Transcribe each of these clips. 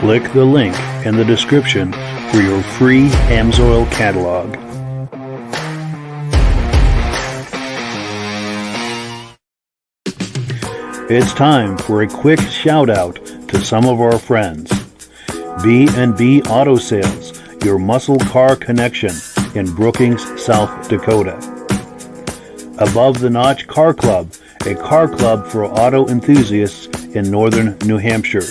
Click the link in the description for your free AMSOIL catalog. It's time for a quick shout out to some of our friends. B&B Auto Sales, your muscle car connection in Brookings, South Dakota. Above the Notch Car Club, a car club for auto enthusiasts in northern New Hampshire.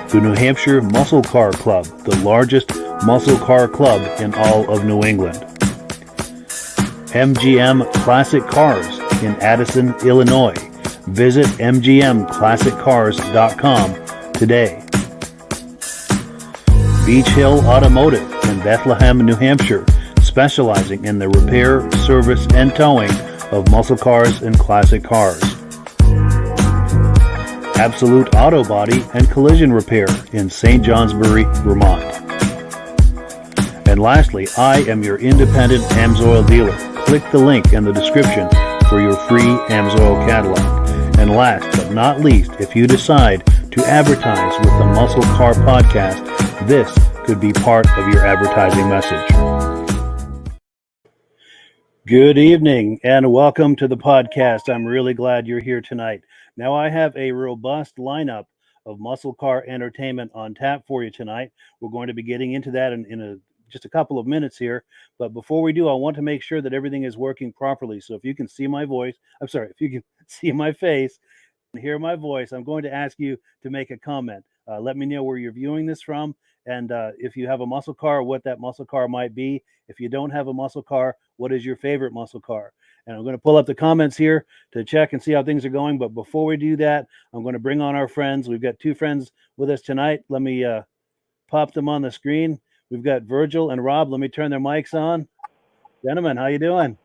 The New Hampshire Muscle Car Club, the largest muscle car club in all of New England. MGM Classic Cars in Addison, Illinois. Visit mgmclassiccars.com today. Beach Hill Automotive in Bethlehem, New Hampshire, specializing in the repair, service, and towing of muscle cars and classic cars. Absolute Auto Body and Collision Repair in St. Johnsbury, Vermont. And lastly, I am your independent AMSOIL dealer. Click the link in the description for your free AMSOIL catalog. And last but not least, if you decide to advertise with the Muscle Car Podcast, this could be part of your advertising message. Good evening and welcome to the podcast. I'm really glad you're here tonight. Now I have a robust lineup of muscle car entertainment on tap for you tonight. We're going to be getting into that in just a couple of minutes here. But before we do, I want to make sure that everything is working properly. So if you can see my voice, if you can see my face and hear my voice, I'm going to ask you to make a comment. Let me know where you're viewing this from. And if you have a muscle car, what that muscle car might be. If you don't have a muscle car, what is your favorite muscle car? And I'm going to pull up the comments here to check and see how things are going. But before we do that, I'm going to bring on our friends. We've got two friends with us tonight. Let me pop them on the screen. We've got Virgil and Rob. Let me turn their mics on. Gentlemen, how you doing?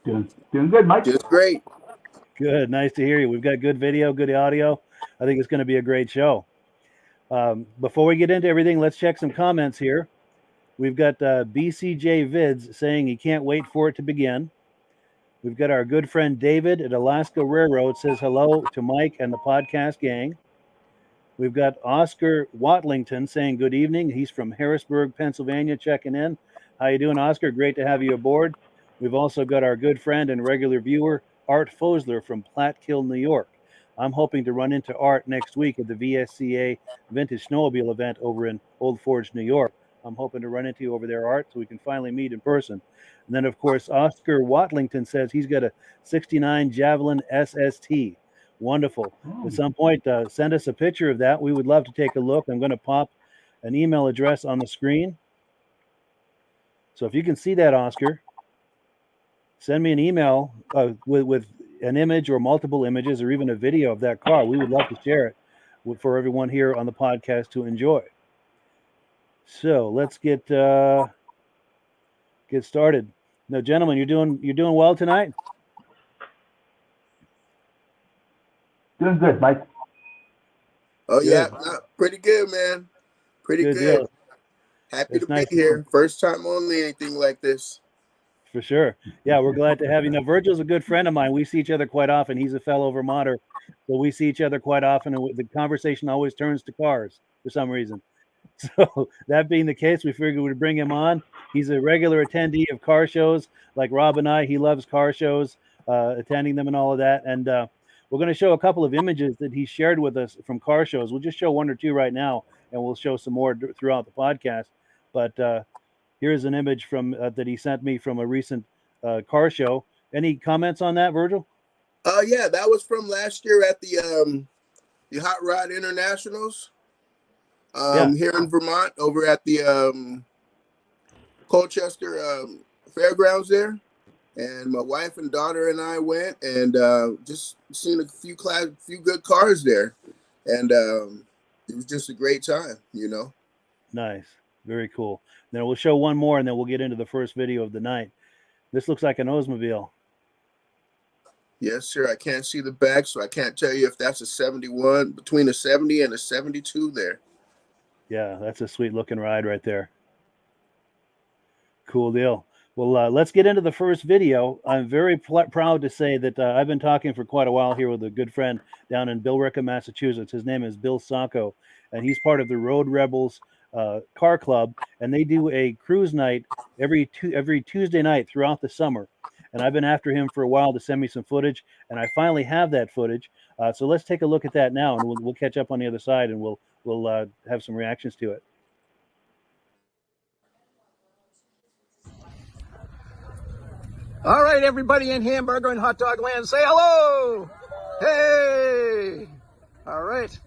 Doing good, Mike. Just great. Good. Nice to hear you. We've got good video, good audio. I think it's going to be a great show. Before we get into everything, let's check some comments here. We've got BCJ Vids saying he can't wait for it to begin. We've got our good friend David at Alaska Railroad says hello to Mike and the podcast gang. We've got Oscar Watlington saying good evening. He's from Harrisburg, Pennsylvania, checking in. How you doing, Oscar? Great to have you aboard. We've also got our good friend and regular viewer, Art Fosler from Platkill, New York. I'm hoping to run into Art next week at the VSCA Vintage Snowmobile event over in Old Forge, New York. I'm hoping to run into you over there, Art, so we can finally meet in person. And then, of course, Oscar Watlington says he's got a 69 Javelin SST. Wonderful. At some point, send us a picture of that. We would love to take a look. I'm going to pop an email address on the screen. So if you can see that, Oscar, send me an email with an image or multiple images or even a video of that car. We would love to share it for everyone here on the podcast to enjoy. So let's get started. Now, gentlemen, you're doing well tonight? Doing good, Mike. Oh, Good. yeah. Pretty good, man. Pretty good. Deal. Happy It's to nice be here. First time on anything like this. For sure. Yeah, we're glad to have you. Now, Virgil's a good friend of mine. We see each other quite often. He's a fellow Vermonter, so we see each other quite often, and the conversation always turns to cars for some reason. So that being the case, we figured we'd bring him on. He's a regular attendee of car shows like Rob and I. He loves car shows, attending them and all of that. And we're going to show a couple of images that he shared with us from car shows. We'll just show one or two right now, and we'll show some more throughout the podcast. But here's an image from that he sent me from a recent car show. Any comments on that, Virgil? Yeah, that was from last year at the Hot Rod Internationals here in Vermont, over at the Colchester Fairgrounds there. And my wife and daughter and I went and just seen a few good cars there. And it was just a great time, you know. Nice. Very cool. Then we'll show one more, and then we'll get into the first video of the night. This looks like an Oldsmobile. Yes, sir. I can't see the back, so I can't tell you if that's a 71, between a 70 and a 72 there. Yeah, that's a sweet looking ride right there. Cool deal. Well, let's get into the first video. I'm very proud to say that I've been talking for quite a while here with a good friend down in Billerica, Massachusetts. His name is Bill Sacco, and he's part of the Road Rebels car club, and they do a cruise night every Tuesday night throughout the summer. And I've been after him for a while to send me some footage, and I finally have that footage. So let's take a look at that now, and we'll catch up on the other side, and we'll have some reactions to it. All right, everybody in hamburger and hot dog land, say hello. Hey. All right.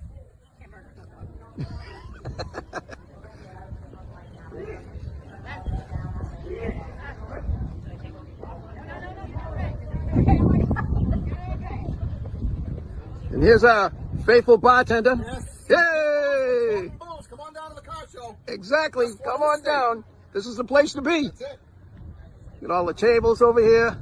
And here's our faithful bartender. Yes. Yay! Come on down to the car show. Exactly. Come on down. This is the place to be. That's it. Get all the tables over here.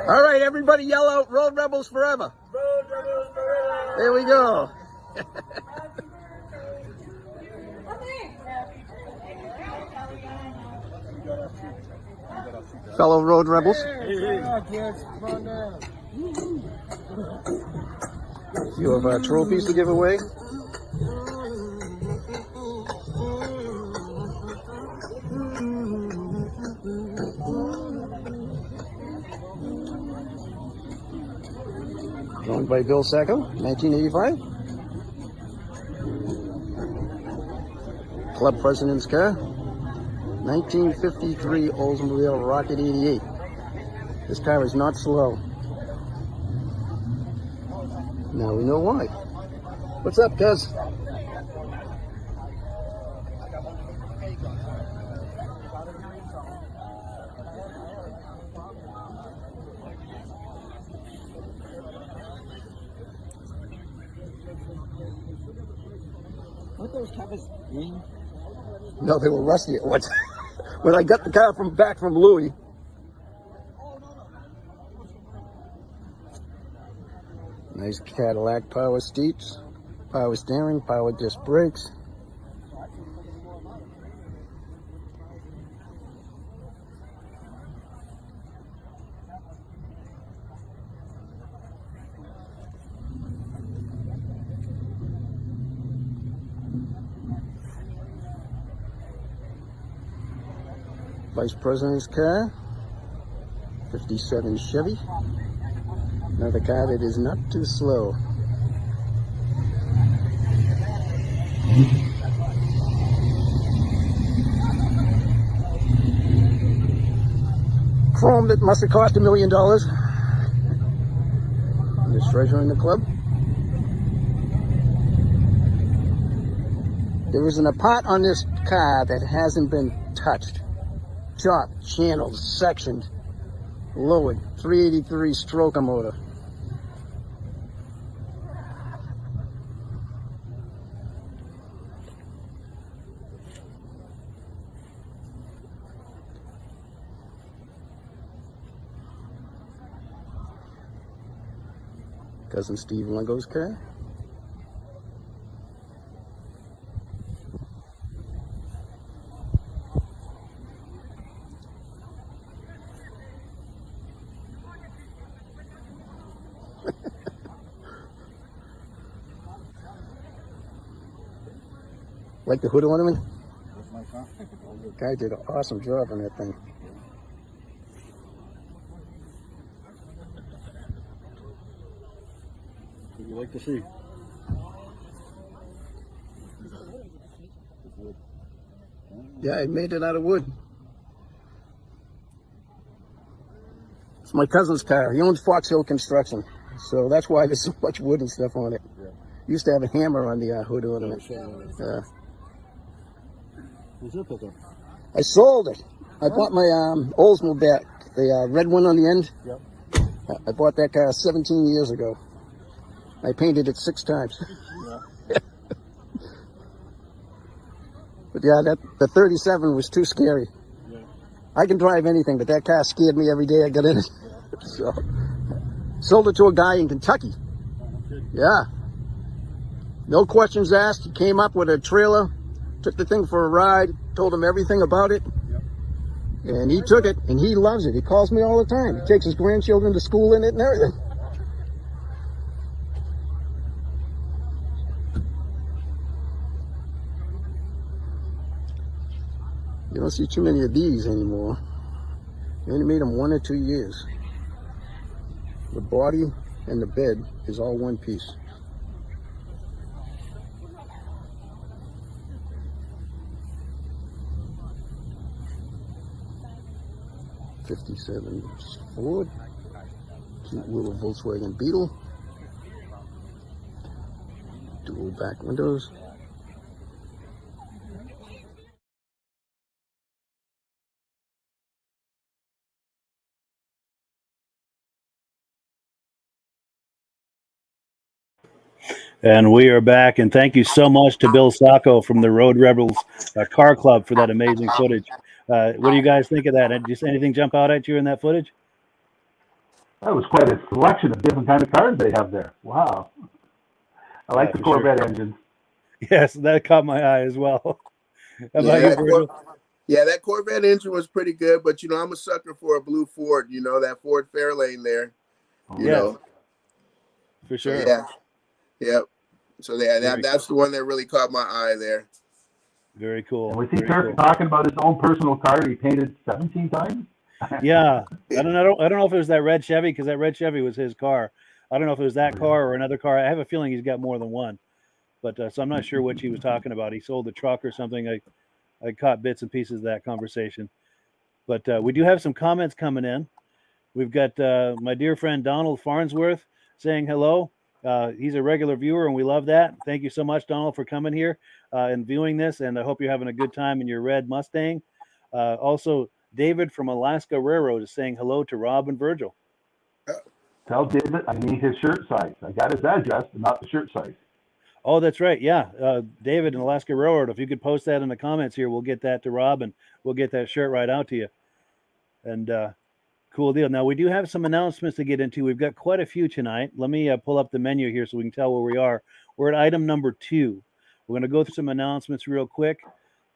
All right, everybody yell out, Road Rebels forever. Road Rebels forever. There we go. Fellow Road Rebels. A few of our trophies to give away. Owned by Bill Sacco, 1985. Club President's car, 1953 Oldsmobile Rocket 88. This car is not slow. Now we know why. What's up, cuz? Weren't those covers green? No, they were rusty at once. When I got the car back from Louis. Nice Cadillac power seats, power steering, power disc brakes. Vice President's car, 57 Chevy. Another car that is not too slow. Chrome that must have cost $1 million. There's treasure in the club. There isn't a part on this car that hasn't been touched. Chopped, channeled, sectioned, lowered, 383 stroker motor. Cousin Steve Lungo's car. Like the hood ornament? That's my car. Guy did an awesome job on that thing. What do you like to see? Yeah, I made it out of wood. It's my cousin's car. He owns Fox Hill Construction. So that's why there's so much wood and stuff on it. Yeah. Used to have a hammer on the hood ornament. What's your pickup? I sold it. I bought my Oldsmobile, the red one on the end. Yep. I bought that car 17 years ago. I painted it 6 times. Yeah. But yeah, the 37 was too scary. Yeah. I can drive anything, but that car scared me every day I got in it. So, sold it to a guy in Kentucky. Okay. Yeah. No questions asked. He came up with a trailer, took the thing for a ride, told him everything about it. Yep. And he took it, and he loves it. He calls me all the time. He takes his grandchildren to school in it and everything. You don't see too many of these anymore. They only made them 1 or 2 years. The body and the bed is all one piece. '57 Ford, cute little Volkswagen Beetle, dual back windows. And we are back. And thank you so much to Bill Sacco from the Road Rebels Car Club for that amazing footage. What do you guys think of that? Did anything jump out at you in that footage? That was quite a selection of different kind of cars they have there. Wow. I like the for Corvette sure. engine. Yes, that caught my eye as well. How about Yeah, you, Virgil? that Corvette engine was pretty good, but you know, I'm a sucker for a blue Ford. You know, that Ford Fairlane there. You Yes, know, for so sure. yeah. So yeah, Very that's the one that really caught my eye there. Very cool. And was he Very cool. talking about his own personal car he painted 17 times? Yeah, I don't know if it was that red Chevy, because that red Chevy was his car. I don't know if it was that car or another car. I have a feeling he's got more than one, but so I'm not sure which he was talking about. He sold the truck or something. I caught bits and pieces of that conversation, but we do have some comments coming in. We've got my dear friend Donald Farnsworth saying hello. He's a regular viewer, and we love that. Thank you so much, Donald, for coming here and viewing this, and I hope you're having a good time in your red Mustang. Also, David from Alaska Railroad is saying hello to Rob and Virgil. Tell David I need his shirt size. I got his address, but not the shirt size. Oh, that's right. Yeah. David in Alaska Railroad, if you could post that in the comments here, we'll get that to Rob, and we'll get that shirt right out to you. And cool deal. Now, we do have some announcements to get into. We've got quite a few tonight. Let me pull up the menu here so we can tell where we are. We're at item number 2. We're going to go through some announcements real quick.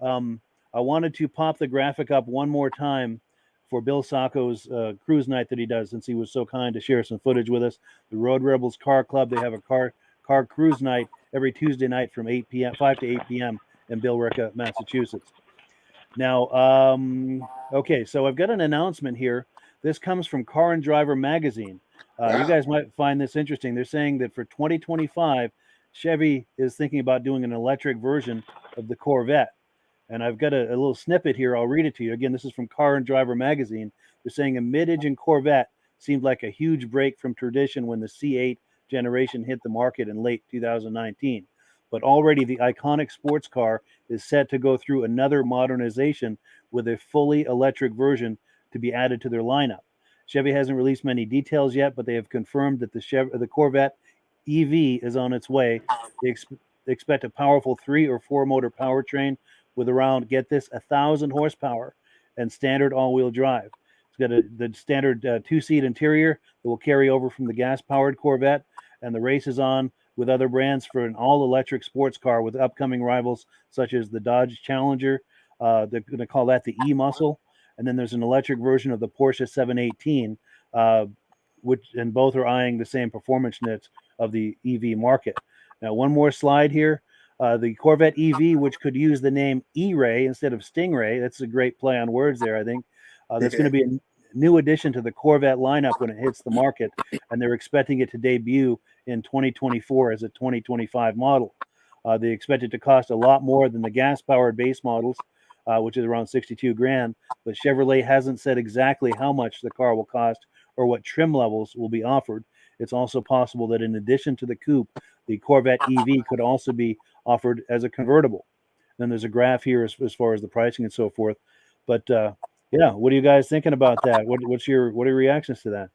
I wanted to pop the graphic up one more time for Bill Sacco's cruise night that he does, since he was so kind to share some footage with us. The Road Rebels Car Club, they have a car cruise night every Tuesday night from 5 to 8 p.m. in Billerica, Massachusetts. Now, okay, so I've got an announcement here. This comes from Car and Driver magazine. You guys might find this interesting. They're saying that for 2025, Chevy is thinking about doing an electric version of the Corvette. And I've got a little snippet here. I'll read it to you. Again, this is from Car and Driver magazine. They're saying a mid-engine Corvette seemed like a huge break from tradition when the C8 generation hit the market in late 2019. But already the iconic sports car is set to go through another modernization with a fully electric version to be added to their lineup. Chevy hasn't released many details yet, but they have confirmed that the Corvette EV is on its way. They expect a powerful 3 or 4 motor powertrain with around, get this, 1,000 horsepower and standard all-wheel drive. It's got the standard 2-seat interior that will carry over from the gas-powered Corvette, and the race is on with other brands for an all-electric sports car with upcoming rivals such as the Dodge Challenger. They're going to call that the E-Muscle. And then there's an electric version of the Porsche 718, and both are eyeing the same performance niche of the EV market. Now, one more slide here. The Corvette EV, which could use the name E-Ray instead of Stingray. That's a great play on words there, I think. That's going to be a new addition to the Corvette lineup when it hits the market, and they're expecting it to debut in 2024 as a 2025 model. They expect it to cost a lot more than the gas-powered base models, which is around $62,000. But Chevrolet hasn't said exactly how much the car will cost or what trim levels will be offered. It's also possible that in addition to the coupe, the Corvette EV could also be offered as a convertible. Then there's a graph here as far as the pricing and so forth. But yeah, what are you guys thinking about that? What are your reactions to that?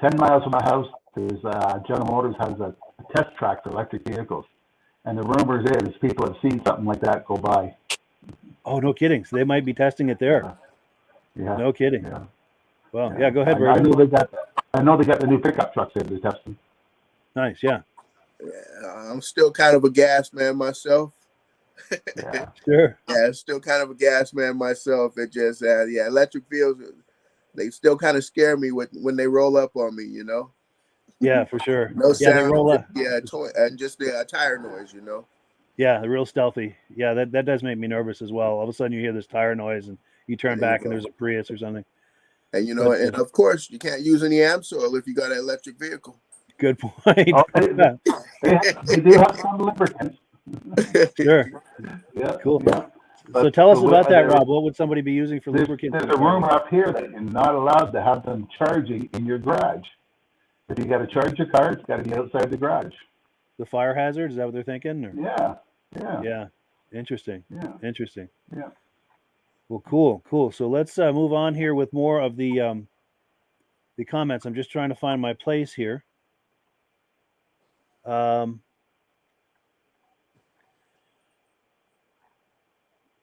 10 miles from my house, there's General Motors has a test track for electric vehicles. And the rumors is people have seen something like that go by. Oh, no kidding. So they might be testing it there. Yeah. No kidding. Yeah. Well, yeah, go ahead, I Virgil. know they got the new pickup trucks there they're testing. Nice, yeah. I'm still kind of a gas man myself. Yeah. Sure. Yeah, still kind of a gas man myself. It just, yeah, electric vehicles, they still kind of scare me when they roll up on me, you know? Yeah, for sure. No Yeah, they sound. roll up. Yeah, and just the tire noise, you know? Yeah, real stealthy. Yeah, that does make me nervous as well. All of a sudden you hear this tire noise and you turn back and there's a Prius or something. And, you know, and of course, you can't use any AMP oil if you got an electric vehicle. Good point. Oh, they do have some lubricants. Sure. Yeah. Cool. Yeah. So tell us about that, Rob. What would somebody be using for lubricants? There's a rumor up here that you're not allowed to have them charging in your garage. If you got to charge your car, it's got to be outside the garage. The fire hazard? Is that what they're thinking? Or? Yeah. Yeah. Yeah. Interesting. Yeah. Interesting. Yeah. Well, cool. So let's move on here with more of the comments. I'm just trying to find my place here.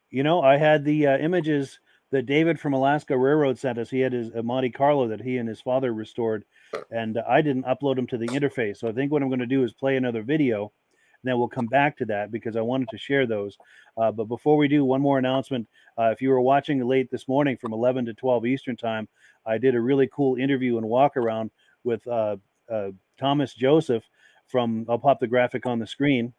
You know, I had the images that David from Alaska Railroad sent us. He had his Monte Carlo that he and his father restored, and I didn't upload them to the interface. So I think what I'm going to do is play another video, and then we'll come back to that because I wanted to share those. But before we do, one more announcement. If you were watching late this morning from 11 to 12 Eastern time, I did a really cool interview and walk around with Thomas Joseph from, I'll pop the graphic on the screen.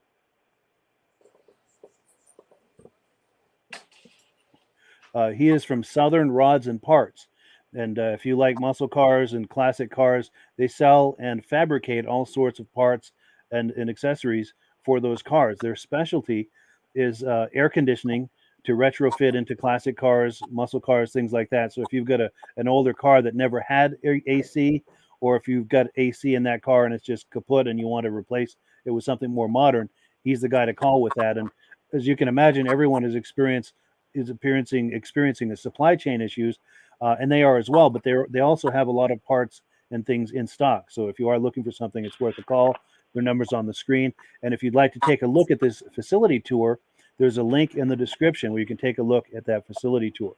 He is from Southern Rods and Parts. And if you like muscle cars and classic cars, they sell and fabricate all sorts of parts and accessories for those cars. Their specialty is air conditioning to retrofit into classic cars, muscle cars, things like that. So if you've got an older car that never had AC, or if you've got AC in that car and it's just kaput and you want to replace it with something more modern, he's the guy to call with that. And as you can imagine, everyone is experiencing the supply chain issues, and they are as well. But they also have a lot of parts and things in stock. So if you are looking for something, it's worth a call. Their number's on the screen. And if you'd like to take a look at this facility tour, there's a link in the description where you can take a look at that facility tour.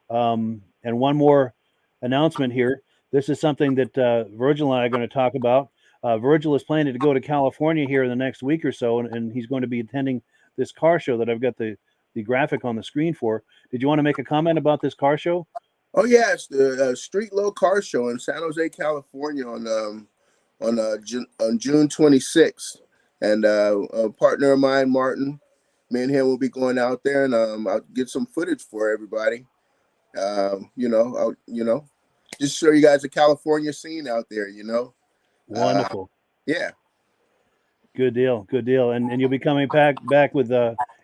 And one more announcement here. This is something that Virgil and I are going to talk about. Virgil is planning to go to California here in the next week or so, and he's going to be attending this car show that I've got the graphic on the screen for. Did you want to make a comment about this car show? Oh yeah, it's the Street Low Car Show in San Jose, California on June 26th. And a partner of mine, Martin, me and him will be going out there, and I'll get some footage for everybody. I'll just show you guys the California scene out there. Wonderful. Yeah. Good deal. And you'll be coming back with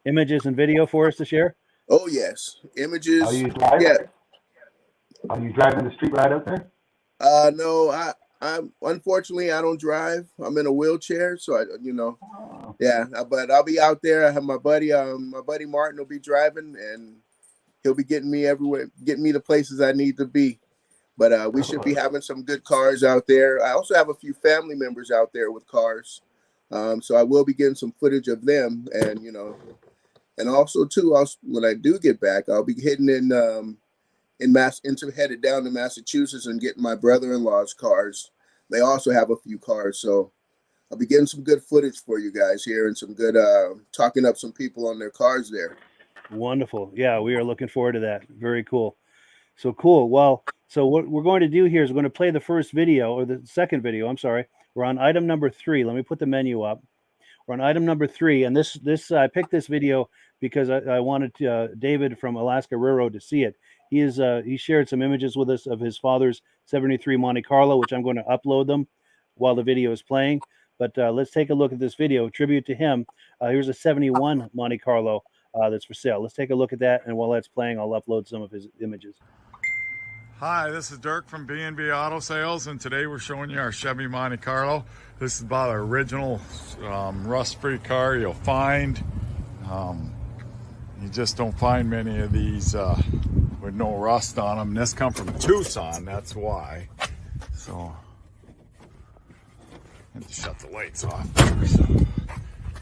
images and video for us to share? Oh yes, images. Are you driving? Yeah. Are you driving the street ride out there? No, I unfortunately I don't drive. I'm in a wheelchair, so yeah. But I'll be out there. I have my buddy Martin will be driving, and he'll be getting me everywhere, getting me the places I need to be. But we should be having some good cars out there. I also have a few family members out there with cars. So I will be getting some footage of them, and also too, when I do get back, I'll be heading headed down to Massachusetts and getting my brother-in-law's cars. They also have a few cars, so I'll be getting some good footage for you guys here and some good talking up some people on their cars there. Wonderful. Yeah, we are looking forward to that. Very cool. So cool. Well, so what we're going to do here is we're going to play the first video, or the second video. I'm sorry. We're on item number 3. Let me put the menu up. We're on item number 3, and this I picked this video because I wanted David from Alaska Railroad to see it. He shared some images with us of his father's 73 Monte Carlo, which I'm going to upload them while the video is playing. But let's take a look at this video, tribute to him. Here's a 71 Monte Carlo that's for sale. Let's take a look at that, and while that's playing, I'll upload some of his images. Hi, this is Dirk from B&B Auto Sales, and today we're showing you our Chevy Monte Carlo. This is about our original rust-free car you'll find. You just don't find many of these with no rust on them. This come from Tucson, that's why. So, I have to shut the lights off. So,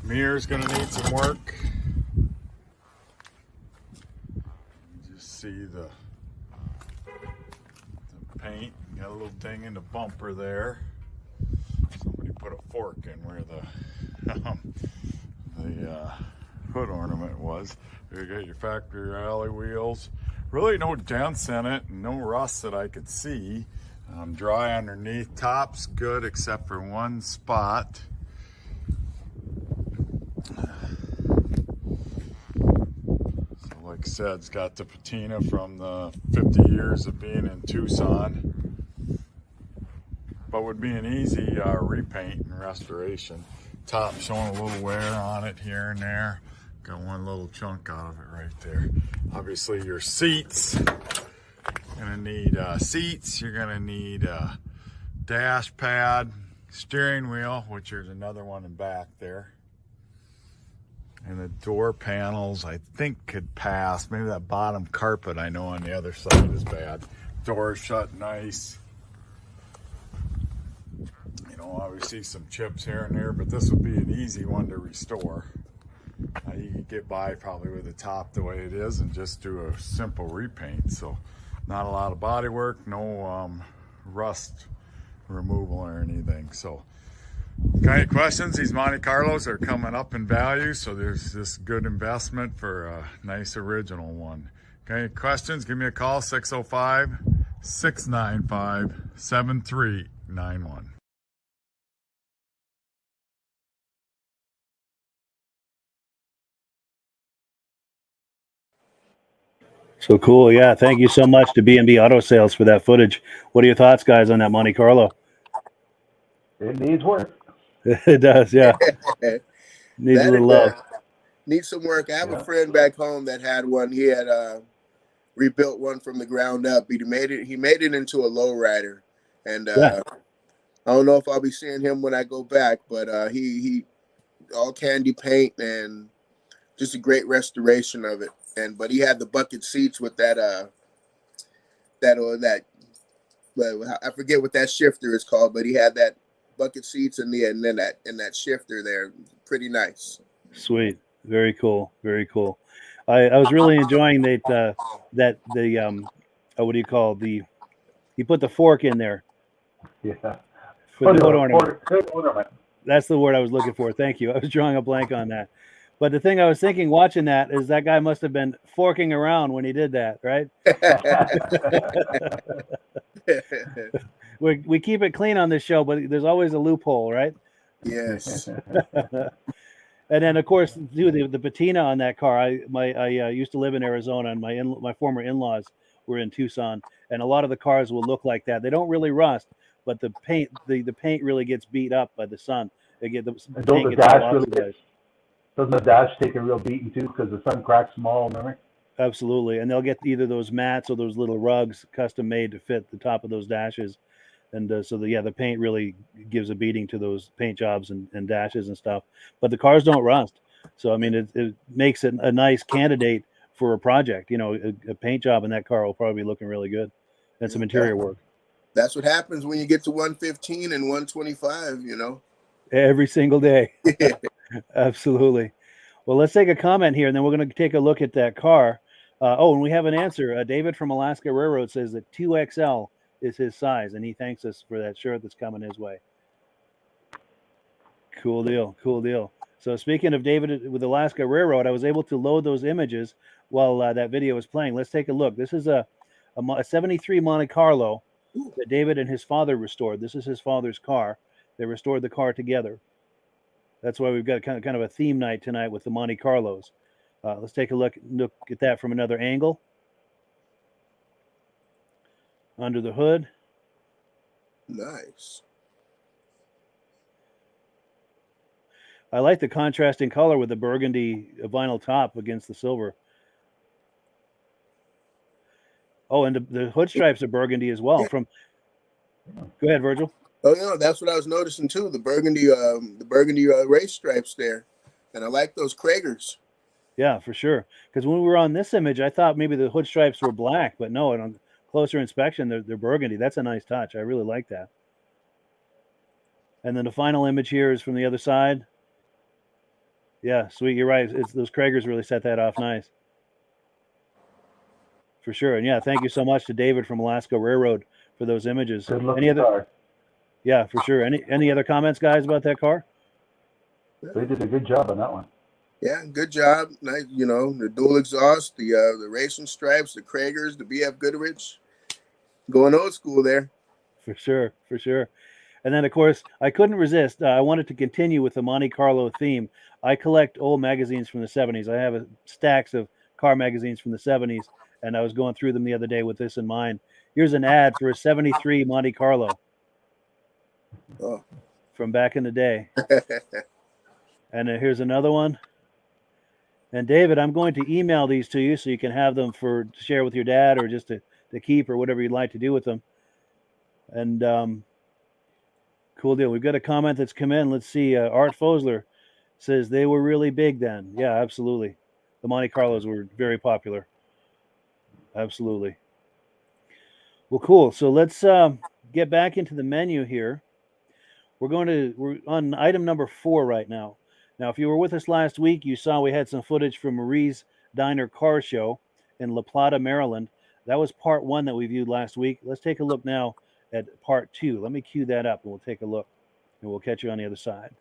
mirror's gonna need some work. Just see the paint. Got a little ding in the bumper there. Somebody put a fork in where the hood ornament was. You got your factory alley wheels. Really no dents in it, and no rust that I could see. Dry underneath. Top's good except for one spot. So like I said, it's got the patina from the 50 years of being in Tucson. But would be an easy repaint and restoration. Top showing a little wear on it here and there. Got one little chunk out of it right there. Obviously your seats. You're gonna need seats. You're gonna need a dash pad, steering wheel, which there's another one in back there. And the door panels, I think could pass. Maybe that bottom carpet I know on the other side is bad. Door shut nice. You know, obviously some chips here and there, but this would be an easy one to restore. You could get by probably with the top the way it is and just do a simple repaint. So not a lot of body work, no rust removal or anything. So got any questions? These Monte Carlos are coming up in value, so there's this good investment for a nice original one. Got any questions? Give me a call, 605-695-7391. So cool. Yeah. Thank you so much to B&B Auto Sales for that footage. What are your thoughts, guys, on that Monte Carlo? It needs work. It does. Yeah. Needs a little love. Needs some work. I have Yeah. a friend back home that had one. He had rebuilt one from the ground up. He made it into a lowrider. And Yeah. I don't know if I'll be seeing him when I go back, but he all candy paint and just a great restoration of it. But he had the bucket seats with that I forget what that shifter is called, but he had that bucket seats and then that shifter there. Pretty nice. Sweet. Very cool. Very cool. I was really enjoying that what do you call you put the fork in there Yeah. for the hood ornament. Hood ornament. That's the word I was looking for. Thank you. I was drawing a blank on that. But the thing I was thinking watching that is that guy must have been forking around when he did that, right? We keep it clean on this show, but there's always a loophole, right? Yes. And then, of course, the patina on that car. I used to live in Arizona, and my former in-laws were in Tucson, and a lot of the cars will look like that. They don't really rust, but the paint really gets beat up by the sun. Doesn't the dash take a real beating too because the sun cracks them all, remember? Absolutely, and they'll get either those mats or those little rugs custom made to fit the top of those dashes, and the paint really gives a beating to those paint jobs and dashes and stuff. But the cars don't rust, so I mean it makes it a nice candidate for a project. You know, a paint job in that car will probably be looking really good, and some interior work. That's what happens when you get to 115 and 125. You know, every single day. Absolutely. Well, let's take a comment here, and then we're going to take a look at that car. And we have an answer. David from Alaska Railroad says that 2XL is his size, and he thanks us for that shirt that's coming his way. Cool deal. Cool deal. So speaking of David with Alaska Railroad, I was able to load those images while that video was playing. Let's take a look. This is a 73 Monte Carlo that David and his father restored. This is his father's car. They restored the car together. That's why we've got kind of a theme night tonight with the Monte Carlos. Let's take a look at that from another angle. Under the hood. Nice. I like the contrasting color with the burgundy vinyl top against the silver. Oh, and the hood stripes are burgundy as well. Go ahead, Virgil. Oh yeah, that's what I was noticing too. The burgundy race stripes there, and I like those Kragers. Yeah, for sure. Because when we were on this image, I thought maybe the hood stripes were black, but no, on closer inspection, they're burgundy. That's a nice touch. I really like that. And then the final image here is from the other side. Yeah, sweet. You're right. It's those Kragers really set that off nice. For sure. And yeah, thank you so much to David from Alaska Railroad for those images. Good looking Any other? car. Yeah, for sure. Any other comments, guys, about that car? They did a good job on that one. Yeah, good job. Nice, you know, the dual exhaust, the racing stripes, the Kragers, the BF Goodrich. Going old school there. For sure, for sure. And then, of course, I couldn't resist. I wanted to continue with the Monte Carlo theme. I collect old magazines from the 70s. I have stacks of car magazines from the 70s, and I was going through them the other day with this in mind. Here's an ad for a 73 Monte Carlo from back in the day. And here's another one. And David, I'm going to email these to you so you can have them to share with your dad or just to keep or whatever you'd like to do with them. And cool deal. We've got a comment that's come in. Let's see. Art Fosler says they were really big then. Yeah, absolutely. The Monte Carlos were very popular. Absolutely. Well, cool. So let's get back into the menu here. We're on item number 4 right now. Now, if you were with us last week, you saw we had some footage from Marie's Diner Car Show in La Plata, Maryland. That was part 1 that we viewed last week. Let's take a look now at part 2. Let me cue that up and we'll take a look and we'll catch you on the other side.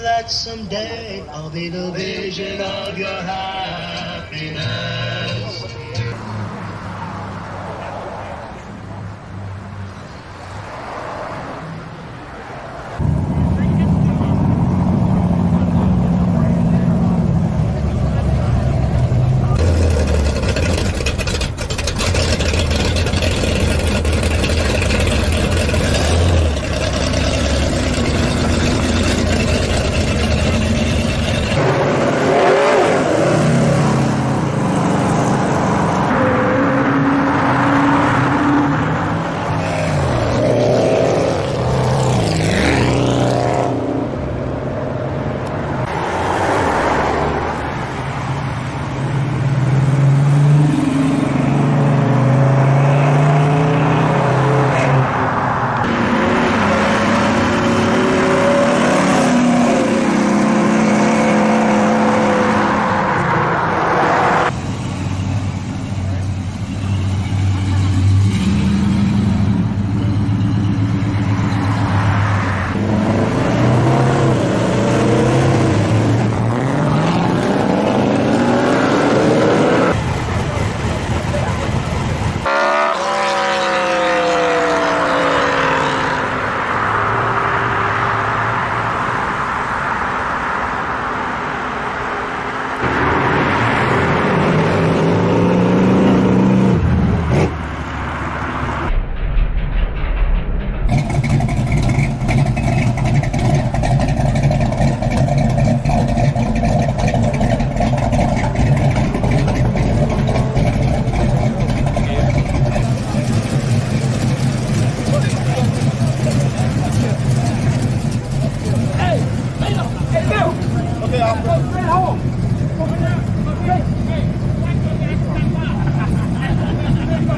That someday I'll be the vision of your happiness.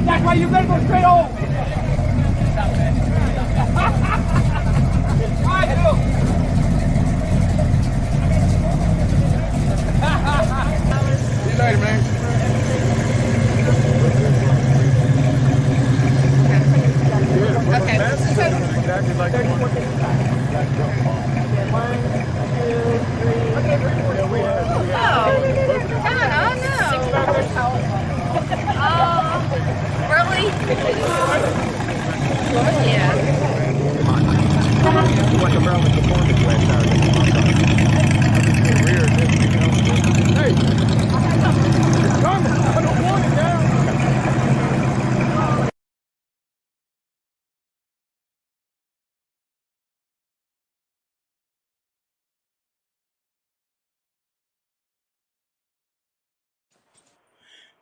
That's why you better go straight home.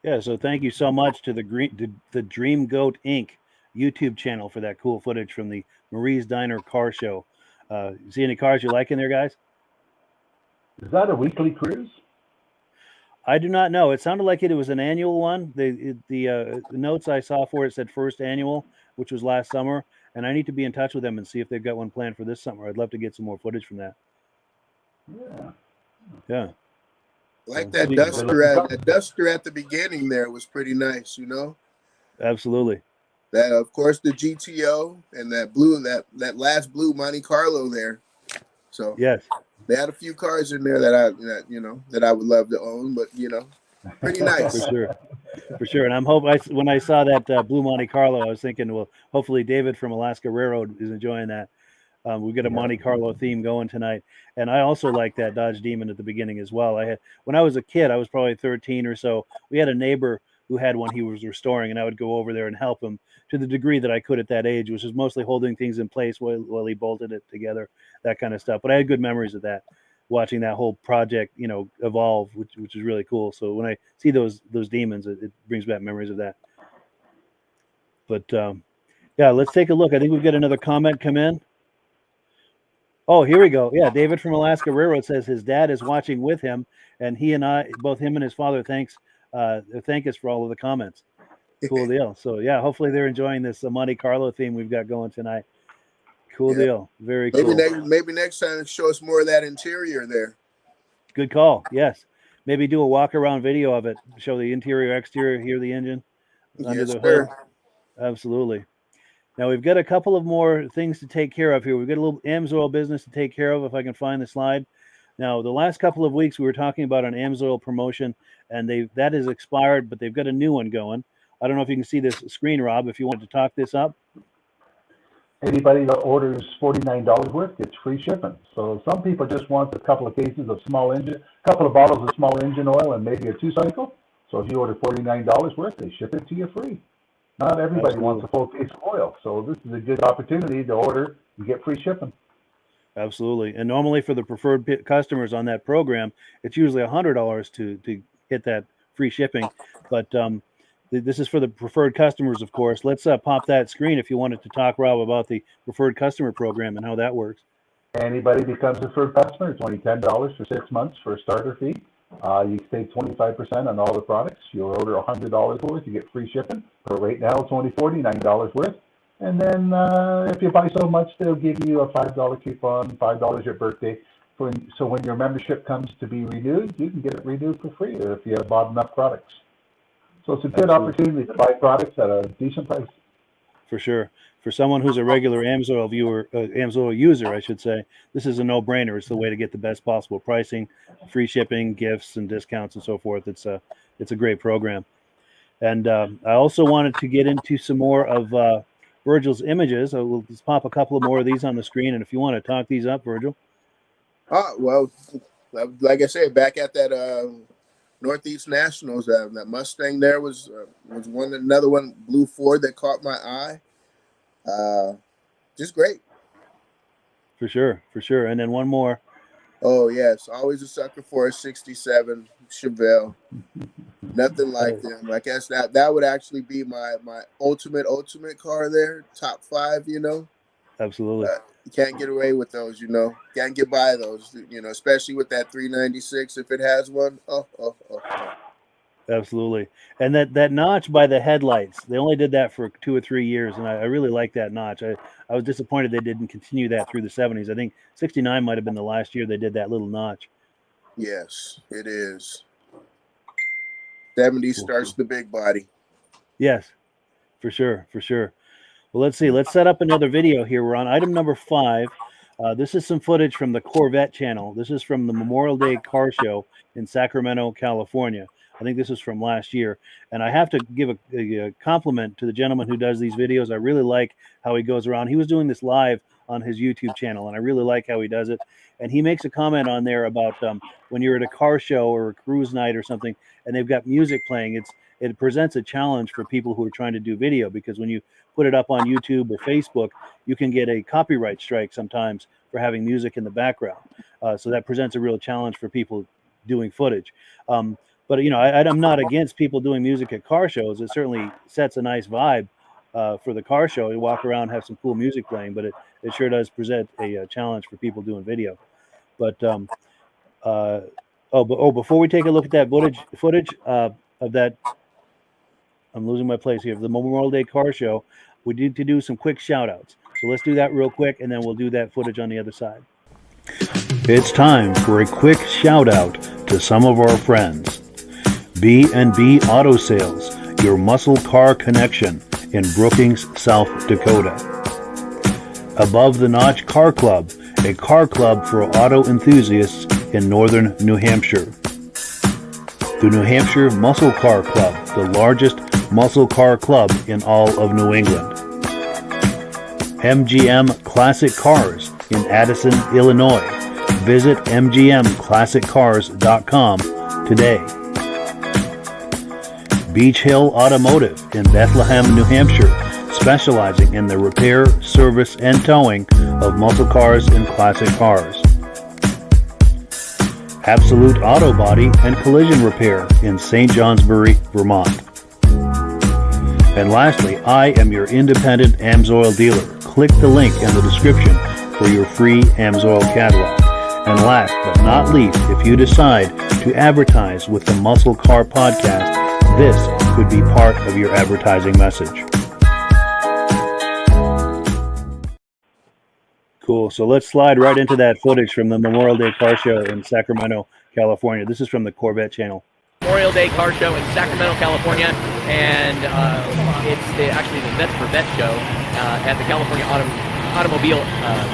Yeah, so thank you so much to the Dream Goat Inc. YouTube channel for that cool footage from the Marie's Diner car show. You see any cars you like in there, guys? Is that a weekly cruise? I do not know. It sounded like it was an annual one. The notes I saw for it said first annual, which was last summer, and I need to be in touch with them and see if they've got one planned for this summer. I'd love to get some more footage from that. Yeah. Yeah. Like So, that duster at the beginning there was pretty nice, you know. absolutely. That of course the GTO and that last blue Monte Carlo there. So Yes. they had a few cars in there that I would love to own, but pretty For nice. sure. For sure. And when I saw that blue Monte Carlo, I was thinking, well, hopefully David from Alaska Railroad is enjoying that. We've got a Monte Carlo theme going tonight, and I also like that Dodge Demon at the beginning as well. When I was a kid, I was probably 13 or so. We had a neighbor who had one he was restoring, and I would go over there and help him to the degree that I could at that age, which was mostly holding things in place while he bolted it together, that kind of stuff. But I had good memories of that, watching that whole project, evolve, which is really cool. So when I see those demons, it brings back memories of that. But yeah, let's take a look. I think we've got another comment come in. Oh, here we go. Yeah, David from Alaska Railroad says his dad is watching with him, and both him and his father, thank us for all of the comments. Cool deal. So yeah, hopefully they're enjoying this Monte Carlo theme we've got going tonight. Cool deal. Very cool. Maybe next time show us more of that interior there. Good call. Yes, maybe do a walk around video of it. Show the interior, exterior, hear the engine under the hood. Absolutely. Now we've got a couple of more things to take care of here. We've got a little AMSOIL business to take care of, if I can find the slide. Now, the last couple of weeks we were talking about an AMSOIL promotion, and that has expired, but they've got a new one going. I don't know if you can see this screen, Rob, if you want to talk this up. Anybody that orders $49 worth gets free shipping. So some people just want a couple of cases of couple of bottles of small engine oil and maybe a 2-cycle. So if you order $49 worth, they ship it to you free. Not everybody wants a full case of oil, so this is a good opportunity to order and get free shipping. Absolutely. And normally for the preferred customers on that program, it's usually $100 to hit that free shipping. But this is for the preferred customers, of course. Let's pop that screen if you wanted to talk, Rob, about the preferred customer program and how that works. Anybody becomes a preferred customer. It's only $10 for 6 months for a starter fee. You save 25% on all the products. You'll order $100 worth, you get free shipping. But right now it's only $49 worth. And then if you buy so much, they'll give you a $5 coupon, $5 your birthday. So when your membership comes to be renewed, you can get it renewed for free if you have bought enough products. So it's a good opportunity to buy products at a decent price. For sure. For someone who's a regular AMSOIL user, I should say, this is a no-brainer. It's the way to get the best possible pricing, free shipping, gifts, and discounts, and so forth. It's a great program. And I also wanted to get into some more of Virgil's images. We'll just pop a couple of more of these on the screen, and if you want to talk these up, Virgil. Well, like I said, back at that Northeast Nationals, that Mustang there was another one, blue Ford, that caught my eye. Just great. For sure. And then one more. Oh yes, always a sucker for a '67 Chevelle. Nothing like them. I guess that would actually be my ultimate car there, top 5. Absolutely. You can't get away with those. Can't get by those. Especially with that 396 if it has one. Oh. Absolutely. And that notch by the headlights, they only did that for 2 or 3 years, and I really like that notch. I was disappointed they didn't continue that through the 70s. I think 69 might have been the last year they did that little notch. Yes, it is. 70 starts the big body. Yes, for sure. Well, let's see. Let's set up another video here. We're on item number 5. This is some footage from the Corvette channel. This is from the Memorial Day car show in Sacramento, California. I think this is from last year. And I have to give a compliment to the gentleman who does these videos. I really like how he goes around. He was doing this live on his YouTube channel, and I really like how he does it. And he makes a comment on there about when you're at a car show or a cruise night or something, and they've got music playing, it presents a challenge for people who are trying to do video, because when you put it up on YouTube or Facebook, you can get a copyright strike sometimes for having music in the background. So that presents a real challenge for people doing footage. But I'm not against people doing music at car shows. It certainly sets a nice vibe for the car show. You walk around, have some cool music playing, but it sure does present a challenge for people doing video. But before we take a look at that footage of that, I'm losing my place here. The Memorial Day car show. We need to do some quick shout outs. So let's do that real quick, and then we'll do that footage on the other side. It's time for a quick shout out to some of our friends. B&B Auto Sales, your muscle car connection in Brookings, South Dakota. Above the Notch Car Club, a car club for auto enthusiasts in northern New Hampshire. The New Hampshire Muscle Car Club, the largest muscle car club in all of New England. MGM Classic Cars in Addison, Illinois. Visit mgmclassiccars.com today. Beach Hill Automotive in Bethlehem, New Hampshire, specializing in the repair, service, and towing of muscle cars and classic cars. Absolute Auto Body and Collision Repair in St. Johnsbury, Vermont. And lastly, I am your independent AMSOIL dealer. Click the link in the description for your free AMSOIL catalog. And last but not least, if you decide to advertise with the Muscle Car Podcast, this could be part of your advertising message. Cool. So let's slide right into that footage from the Memorial Day Car Show in Sacramento, California. This is from the Corvette channel. Memorial Day Car Show in Sacramento, California, and it's actually the Vets for Vets show at the California Automobile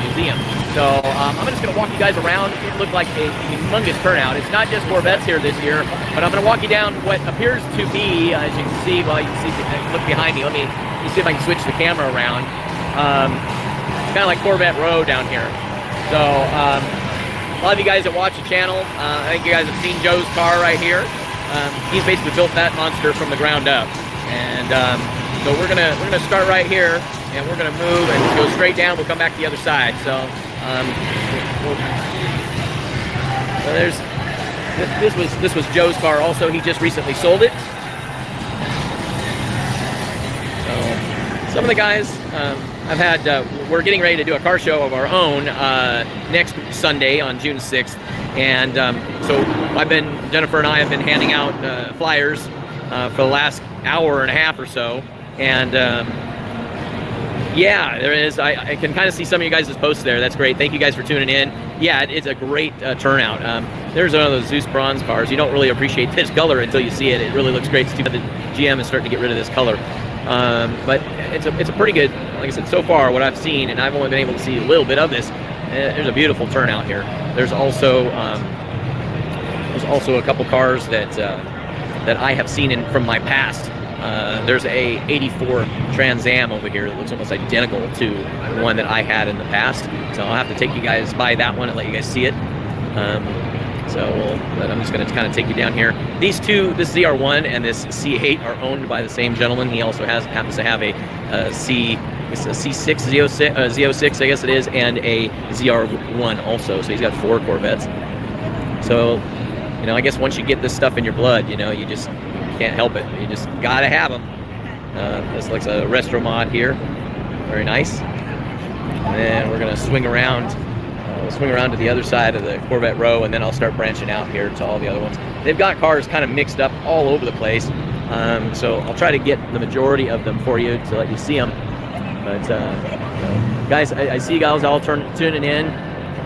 Museum. So I'm just going to walk you guys around. It looked like a humongous turnout. It's not just Corvettes here this year, but I'm going to walk you down what appears to be, as you can see, well, you can see, look behind me. Let me see if I can switch the camera around. Kind of like Corvette Row down here. So a lot of you guys that watch the channel, I think you guys have seen Joe's car right here. He's basically built that monster from the ground up, and so we're gonna start right here, and we're gonna move and go straight down. We'll come back to the other side. So, this was Joe's car. Also, he just recently sold it. So, some of the guys I've had. We're getting ready to do a car show of our own next Sunday on June 6th. And so Jennifer and I have been handing out flyers for the last hour and a half or so. And yeah, there is. I can kind of see some of you guys' posts there. That's great. Thank you guys for tuning in. Yeah, it's a great turnout. There's one of those Zeus bronze cars. You don't really appreciate this color until you see it. It really looks great. It's too bad the GM is starting to get rid of this color. But it's a pretty good, like I said, so far what I've seen, and I've only been able to see a little bit of this. There's a beautiful turnout here. There's also a couple cars that I have seen from my past. There's a '84 Trans Am over here that looks almost identical to the one that I had in the past. So I'll have to take you guys by that one and let you guys see it. But I'm just going to kind of take you down here. These two, this ZR1 and this C8, are owned by the same gentleman. He also happens to have a C6 Z06, I guess it is, and a ZR1 also. So he's got 4 Corvettes. So, I guess once you get this stuff in your blood, you just can't help it. You just gotta have them. This looks like a retro mod here. Very nice. And then we're gonna swing around. Swing around to the other side of the Corvette row, and then I'll start branching out here to all the other ones. They've got cars kind of mixed up all over the place, so I'll try to get the majority of them for you to let you see them. But guys, I see you guys all tuning in.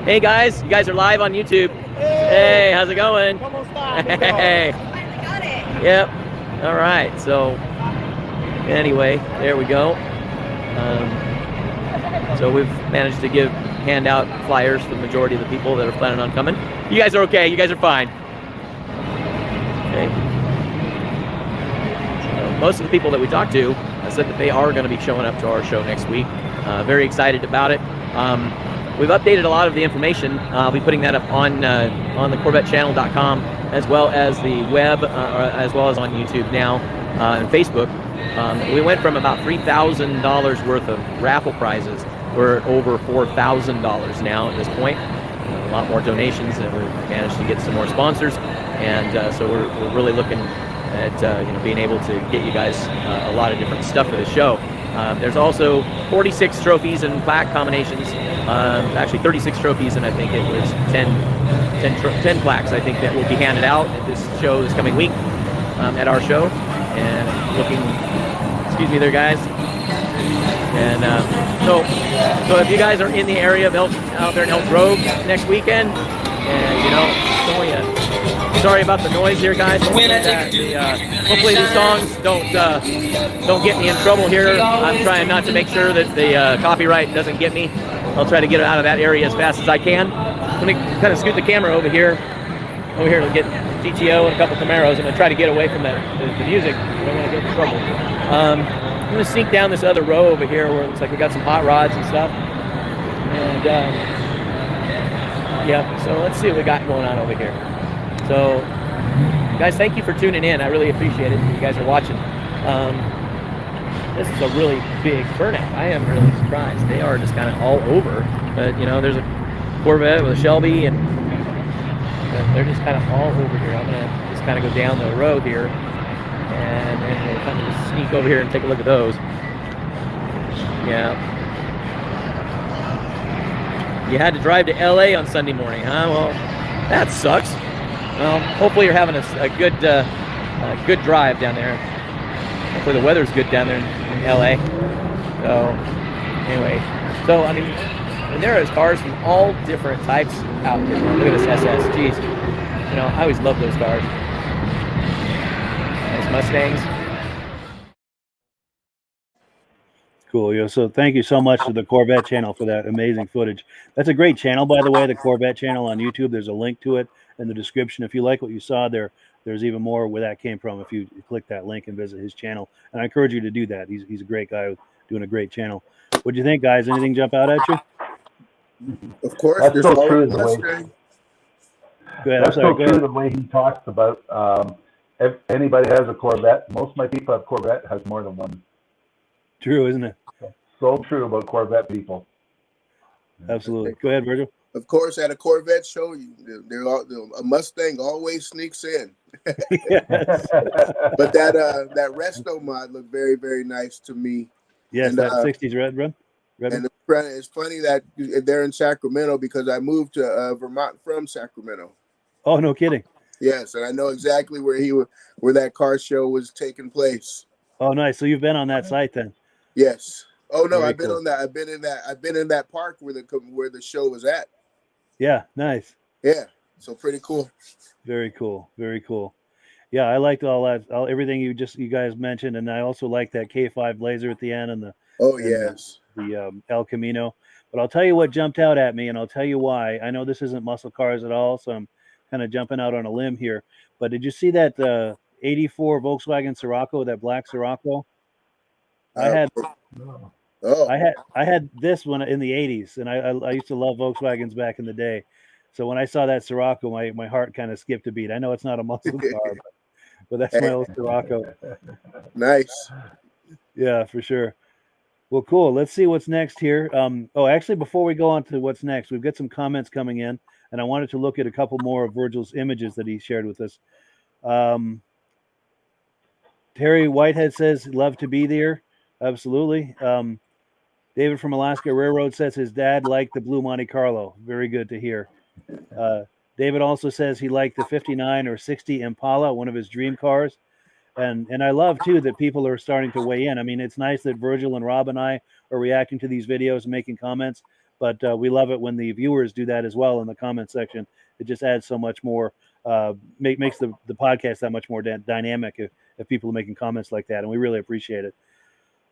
Hey guys, you guys are live on YouTube. Hey, how's it going? Hey. Yep. All right. So anyway, there we go. So we've managed to hand out flyers for the majority of the people that are planning on coming. You guys are okay. You guys are fine. Okay. So most of the people that we talked to said that they are going to be showing up to our show next week. Very excited about it. We've updated a lot of the information. I'll be putting that up on the CorvetteChannel.com, as well as the web, as well as on YouTube now and Facebook. We went from about $3,000 worth of raffle prizes. We're at over $4,000 now at this point. A lot more donations, and we've managed to get some more sponsors. and so we're really looking at being able to get you guys a lot of different stuff for the show. There's also 46 trophies and plaque combinations. Actually 36 trophies, and I think it was 10 plaques, I think, that will be handed out at this show this coming week at our show. And looking, excuse me there, guys. And so if you guys are in the area of out there in Elk Grove next weekend, and it's only sorry about the noise here, guys. Hopefully these songs don't get me in trouble here. I'm trying not to make sure that the copyright doesn't get me. I'll try to get out of that area as fast as I can. Let me kind of scoot the camera over here to get GTO and a couple Camaros. I'm gonna try to get away from the music. I don't want to get in trouble. I'm gonna sneak down this other row over here where it looks like we got some hot rods and stuff. And yeah, so let's see what we got going on over here. So, guys, thank you for tuning in. I really appreciate it. You guys are watching. This is a really big turnout. I am really surprised. They are just kind of all over. But there's a Corvette with a Shelby, and they're just kind of all over here. I'm gonna just kind of go down the road here, and we'll kind of just sneak over here and take a look at those. Yeah. You had to drive to LA on Sunday morning, huh? Well, that sucks. Well, hopefully you're having a good drive down there. Hopefully the weather's good down there in LA. So anyway, I mean, and there is cars from all different types out here. Look at this SS. Jeez, I always love those cars. Nice Mustangs. Cool. So thank you so much to the Corvette channel for that amazing footage. That's a great channel, by the way, the Corvette channel on YouTube. There's a link to it in the description. If you like what you saw there, there's even more where that came from if you click that link and visit his channel. And I encourage you to do that. He's a great guy doing a great channel. What do you think, guys? Anything jump out at you? Of course, That's there's so true. always Mustang. Go ahead. That's so true. The way he talks about if anybody has a Corvette, most of my people have Corvette has more than one. True, isn't it? So true about Corvette people. Absolutely. Go ahead, Virgil. Of course, at a Corvette show, a Mustang always sneaks in. Yes. But that Resto mod looked very, very nice to me. Yes, and, that 60s red run. And it's funny that they're in Sacramento because I moved to Vermont from Sacramento. Oh, no kidding. Yes, and I know exactly where that car show was taking place. Oh, nice. So you've been on that site then? Yes. Oh no, Very I've been cool. on that. I've been in that park where the show was at. Yeah, nice. Yeah, so pretty cool. Very cool. Very cool. Yeah, I liked all that, everything you guys mentioned, and I also like that K5 Blazer at the end and the El Camino. But I'll tell you what jumped out at me, and I'll tell you why. I know this isn't muscle cars at all, so I'm kind of jumping out on a limb here. But did you see that 84 Volkswagen Scirocco, that black Scirocco? I had this one in the 80s, and I used to love Volkswagens back in the day. So when I saw that Scirocco, my heart kind of skipped a beat. I know it's not a muscle car, but that's my old Scirocco. Nice. Yeah, for sure. Well, cool. Let's see what's next here. Actually, before we go on to what's next, we've got some comments coming in, and I wanted to look at a couple more of Virgil's images that he shared with us. Terry Whitehead says, love to be there. Absolutely. David from Alaska Railroad says his dad liked the blue Monte Carlo. Very good to hear. David also says he liked the 59 or 60 Impala, one of his dream cars. And I love, too, that people are starting to weigh in. I mean, it's nice that Virgil and Rob and I are reacting to these videos and making comments, but we love it when the viewers do that as well in the comment section. It just adds so much more, makes the podcast that much more dynamic if people are making comments like that, and we really appreciate it.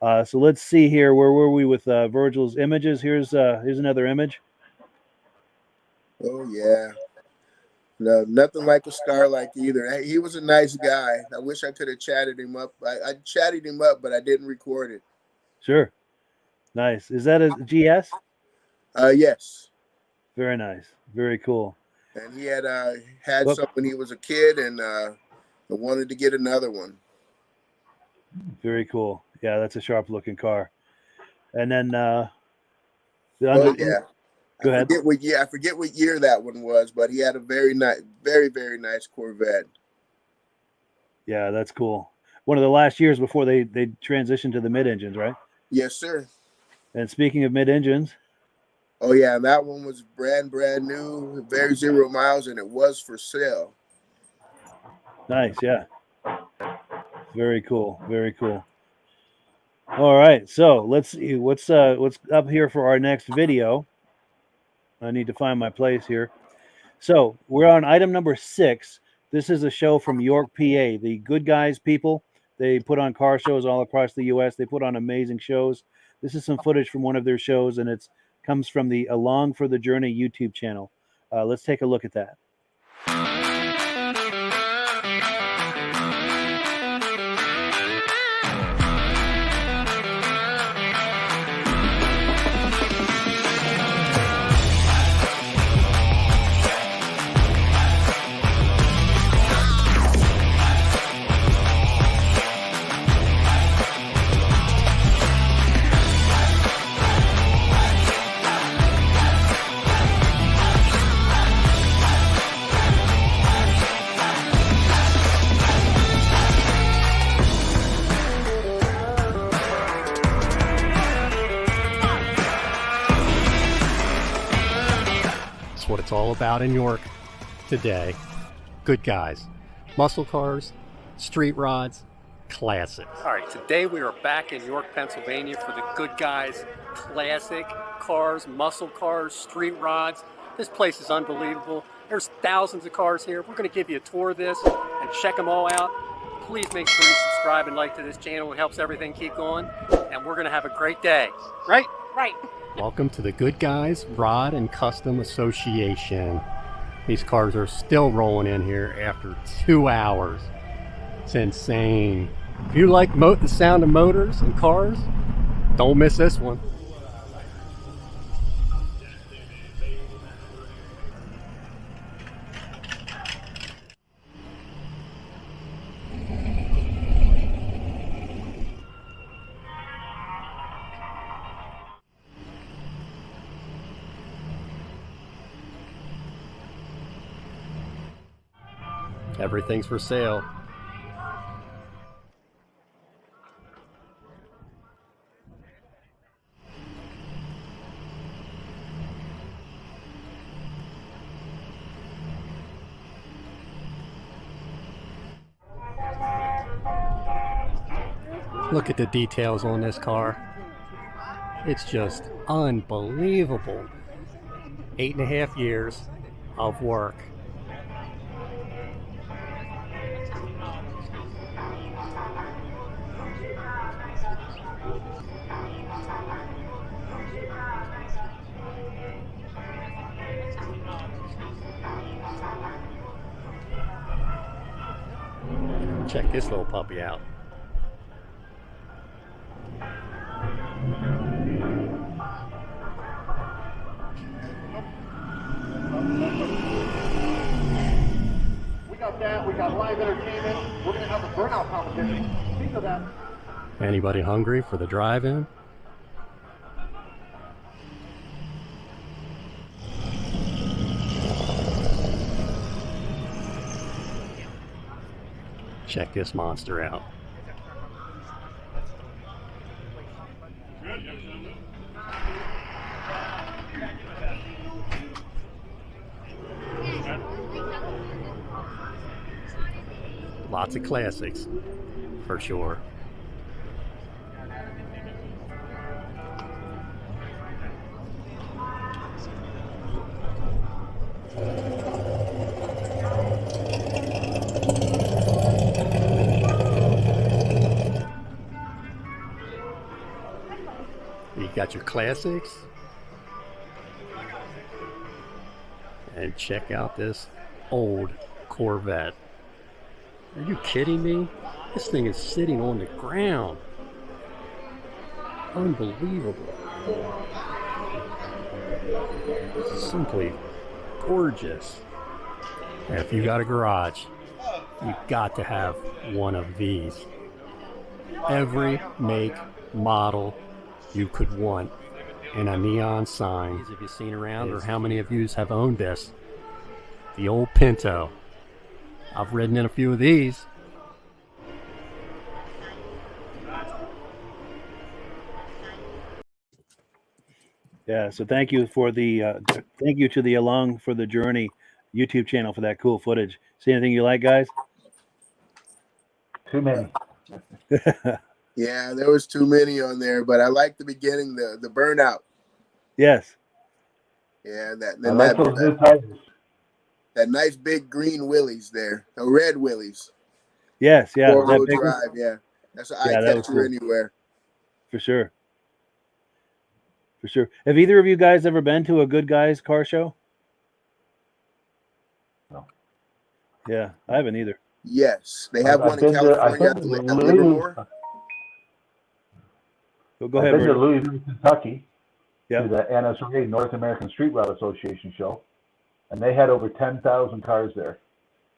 So let's see here. Where were we with Virgil's images? Here's another image. Oh yeah. No, nothing like a Starlight either. He was a nice guy. I wish I could have chatted him up. I chatted him up, but I didn't record it. Sure. Nice. Is that a GS? Yes. Very nice. Very cool. And he had some when he was a kid, and wanted to get another one. Very cool. Yeah, that's a sharp looking car. And then Go ahead. I forget what year that one was, but he had a very nice, very nice Corvette. Yeah, that's cool. One of the last years before they transitioned to the mid-engines, right? Yes, sir. And speaking of mid-engines, oh yeah, that one was brand new, very 0 miles, and it was for sale. Nice, yeah. Very cool, very cool. All right, so let's see what's up here for our next video. I need to find my place here. So we're on item number 6. This is a show from York, PA. The Good Guys people. They put on car shows all across the U.S. They put on amazing shows. This is some footage from one of their shows, and it comes from the Along for the Journey YouTube channel. Let's take a look at that. What it's all about in York today. Good guys, muscle cars, street rods, classics. All right, today we are back in York, Pennsylvania for the Good Guys classic cars, muscle cars, street rods. This place is unbelievable. There's thousands of cars here. We're going to give you a tour of this and check them all out. Please make sure you subscribe and like to this channel. It helps everything keep going, and we're going to have a great day. Right? Right. Welcome to the Good Guys Rod and Custom Association. These cars are still rolling in here after 2 hours. It's insane. If you like the sound of motors and cars, don't miss this one. Everything's for sale. Look at the details on this car. It's just unbelievable. 8.5 years of work. Check this little puppy out. We got that, we got live entertainment, we're going to have a burnout competition. Think of that. Anybody hungry for the drive-in? Check this monster out. Lots of classics, for sure. You got your classics. And check out this old Corvette. Are you kidding me? This thing is sitting on the ground. Unbelievable. Simply gorgeous. And if you got a garage, you got to have one of these. Every make, model you could want and a neon sign. Have you seen around, or how many of you have owned this? The old Pinto. I've ridden in a few of these. Yeah, so thank you for the thank you to the Along for the Journey YouTube channel for that cool footage. See anything you like, guys? Too many. Yeah, there was too many on there, but I like the beginning, the burnout. Yes. Yeah, I like those new tires. That nice big green Willys there, the red Willys. Yes, yeah. Four-wheel That big one? drive, yeah. That's an eye Yeah, that was catcher cool. anywhere. For sure. For sure. Have either of you guys ever been to a Good Guys car show? No. Yeah, I haven't either. Yes, they have one in California at Livermore. Go ahead, I've been to Virgil. Louisville, Kentucky, Yep. to the NSRA, North American Street Rod Association show, and they had over 10,000 cars there.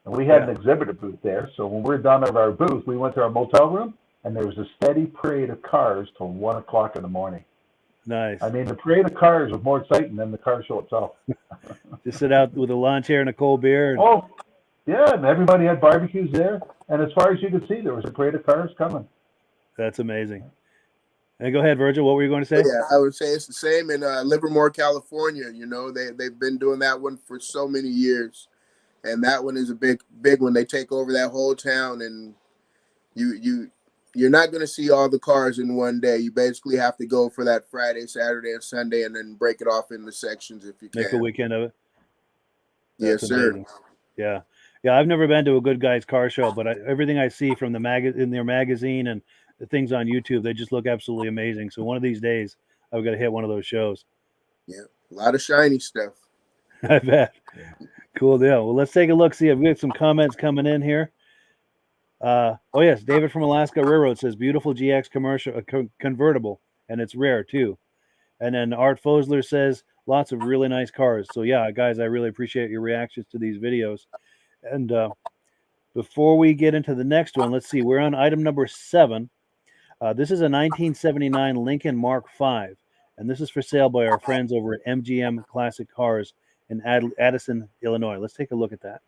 And we had an exhibitor booth there, so when we're done of our booth, we went to our motel room, and there was a steady parade of cars till 1 o'clock in the morning. Nice. I mean, the parade of cars was more exciting than the car show itself. Just sit out with a lawn chair and a cold beer. And... Oh, yeah, and everybody had barbecues there, and as far as you could see, there was a parade of cars coming. That's amazing. And go ahead, Virgil. What were you going to say? Yeah, I would say it's the same in Livermore, California. You know, they've been doing that one for so many years, and that one is a big one. They take over that whole town, and you're not going to see all the cars in one day. You basically have to go for that Friday, Saturday, and Sunday, and then break it off into sections if you can. Make a weekend of it. Yes, sir. Yeah, yeah. I've never been to a Good Guys car show, but everything I see from the in their magazine and the things on YouTube, they just look absolutely amazing. So one of these days, I've got to hit one of those shows. Yeah, a lot of shiny stuff. I bet. Cool deal. Well, let's take a look. See, I've got some comments coming in here. Oh yes, David from Alaska Railroad says beautiful GX commercial convertible, and it's rare too. And then Art Fosler says lots of really nice cars. So yeah, guys, I really appreciate your reactions to these videos. And before we get into the next one, let's see. We're on item number 7. This is a 1979 Lincoln Mark V, and this is for sale by our friends over at MGM Classic Cars in Addison, Illinois. Let's take a look at that.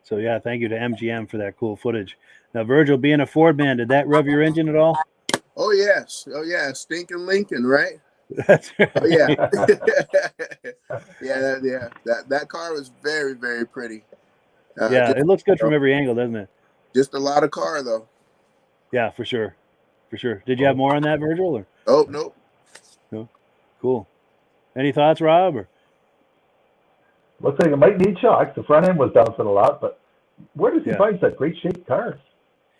So yeah, thank you to MGM for that cool footage. Now, Virgil, being a Ford man, did that rev your engine at all? Oh yes, stinking Lincoln, right? That's right. Oh yeah, yeah. That car was very, very pretty. Yeah, it looks good from every angle, doesn't it? Just a lot of car though. Yeah, for sure. Did you have more on that, Virgil? Or? Oh, nope. No. Cool. Any thoughts, Rob? Or? Looks like it might need shocks. The front end was bouncing a lot, but where does he find such great shaped cars?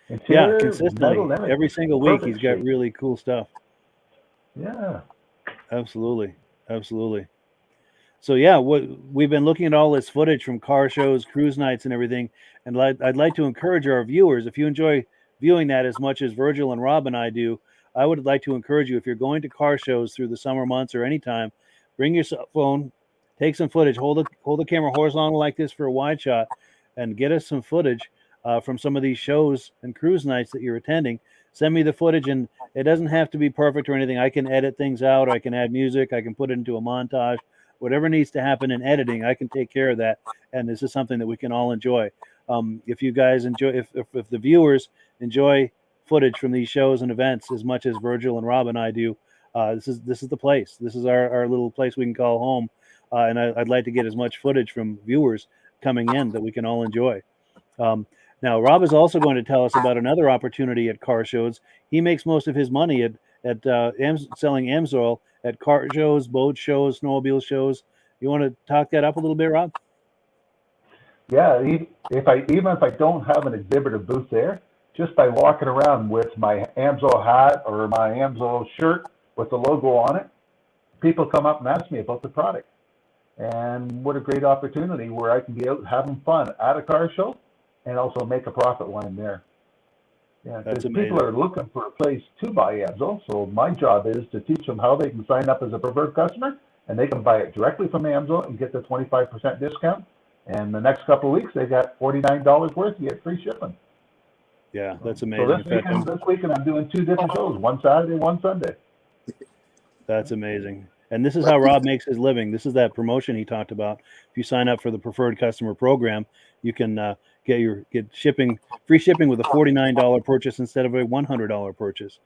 Interior, consistently. Every single week he's got really cool stuff. Yeah. Absolutely. So yeah, we've been looking at all this footage from car shows, cruise nights, and everything. And I'd like to encourage our viewers, if you enjoy viewing that as much as Virgil and Rob and I do, I would like to encourage you, if you're going to car shows through the summer months or anytime, bring your cell phone, take some footage, hold the camera horizontal like this for a wide shot, and get us some footage from some of these shows and cruise nights that you're attending. Send me the footage, and it doesn't have to be perfect or anything. I can edit things out. I can add music. I can put it into a montage. Whatever needs to happen in editing, I can take care of that. And this is something that we can all enjoy. If you guys enjoy, if the viewers enjoy footage from these shows and events as much as Virgil and Rob and I do, this is the place. This is our little place we can call home. And I'd like to get as much footage from viewers coming in that we can all enjoy. Now, Rob is also going to tell us about another opportunity at car shows. He makes most of his money at selling AMSOIL at car shows, boat shows, snowmobile shows. You want to talk that up a little bit, Rob? Yeah, even if I don't have an exhibitor booth there, just by walking around with my AMSOIL hat or my AMSOIL shirt with the logo on it, people come up and ask me about the product. And what a great opportunity where I can be out having fun at a car show and also make a profit when I'm there. Yeah, because people are looking for a place to buy AMSOIL, so my job is to teach them how they can sign up as a preferred customer, and they can buy it directly from AMSOIL and get the 25% discount. And the next couple of weeks, they got $49 worth. You get free shipping. Yeah, that's amazing. So this weekend, I'm doing 2 different shows: one Saturday, one Sunday. That's amazing. And this is how Rob makes his living. This is that promotion he talked about. If you sign up for the preferred customer program, you can get free shipping with a $49 purchase instead of a $100 purchase.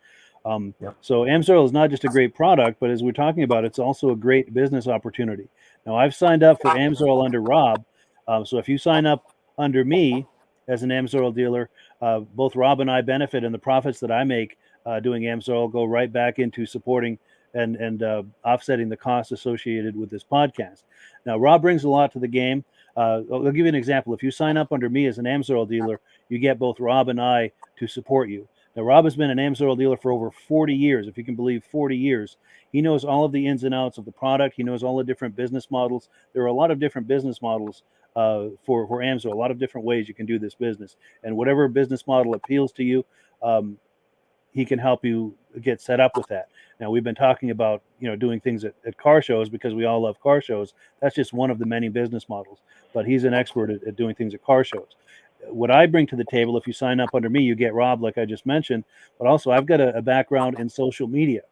So AMSOIL is not just a great product, but as we're talking about, it's also a great business opportunity. Now, I've signed up for AMSOIL under Rob. So if you sign up under me as an AMSOIL dealer, both Rob and I benefit, and the profits that I make doing AMSOIL go right back into supporting and offsetting the costs associated with this podcast. Now, Rob brings a lot to the game. I'll give you an example. If you sign up under me as an AMSOIL dealer, you get both Rob and I to support you. Now, Rob has been an AMSOIL dealer for over 40 years, if you can believe 40 years. He knows all of the ins and outs of the product. He knows all the different business models. There are a lot of different business models for AMSOIL, a lot of different ways you can do this business. And whatever business model appeals to you, he can help you get set up with that. Now, we've been talking about, doing things at car shows because we all love car shows. That's just one of the many business models, but he's an expert at doing things at car shows. What I bring to the table, if you sign up under me, you get Rob, like I just mentioned, but also I've got a background in social media.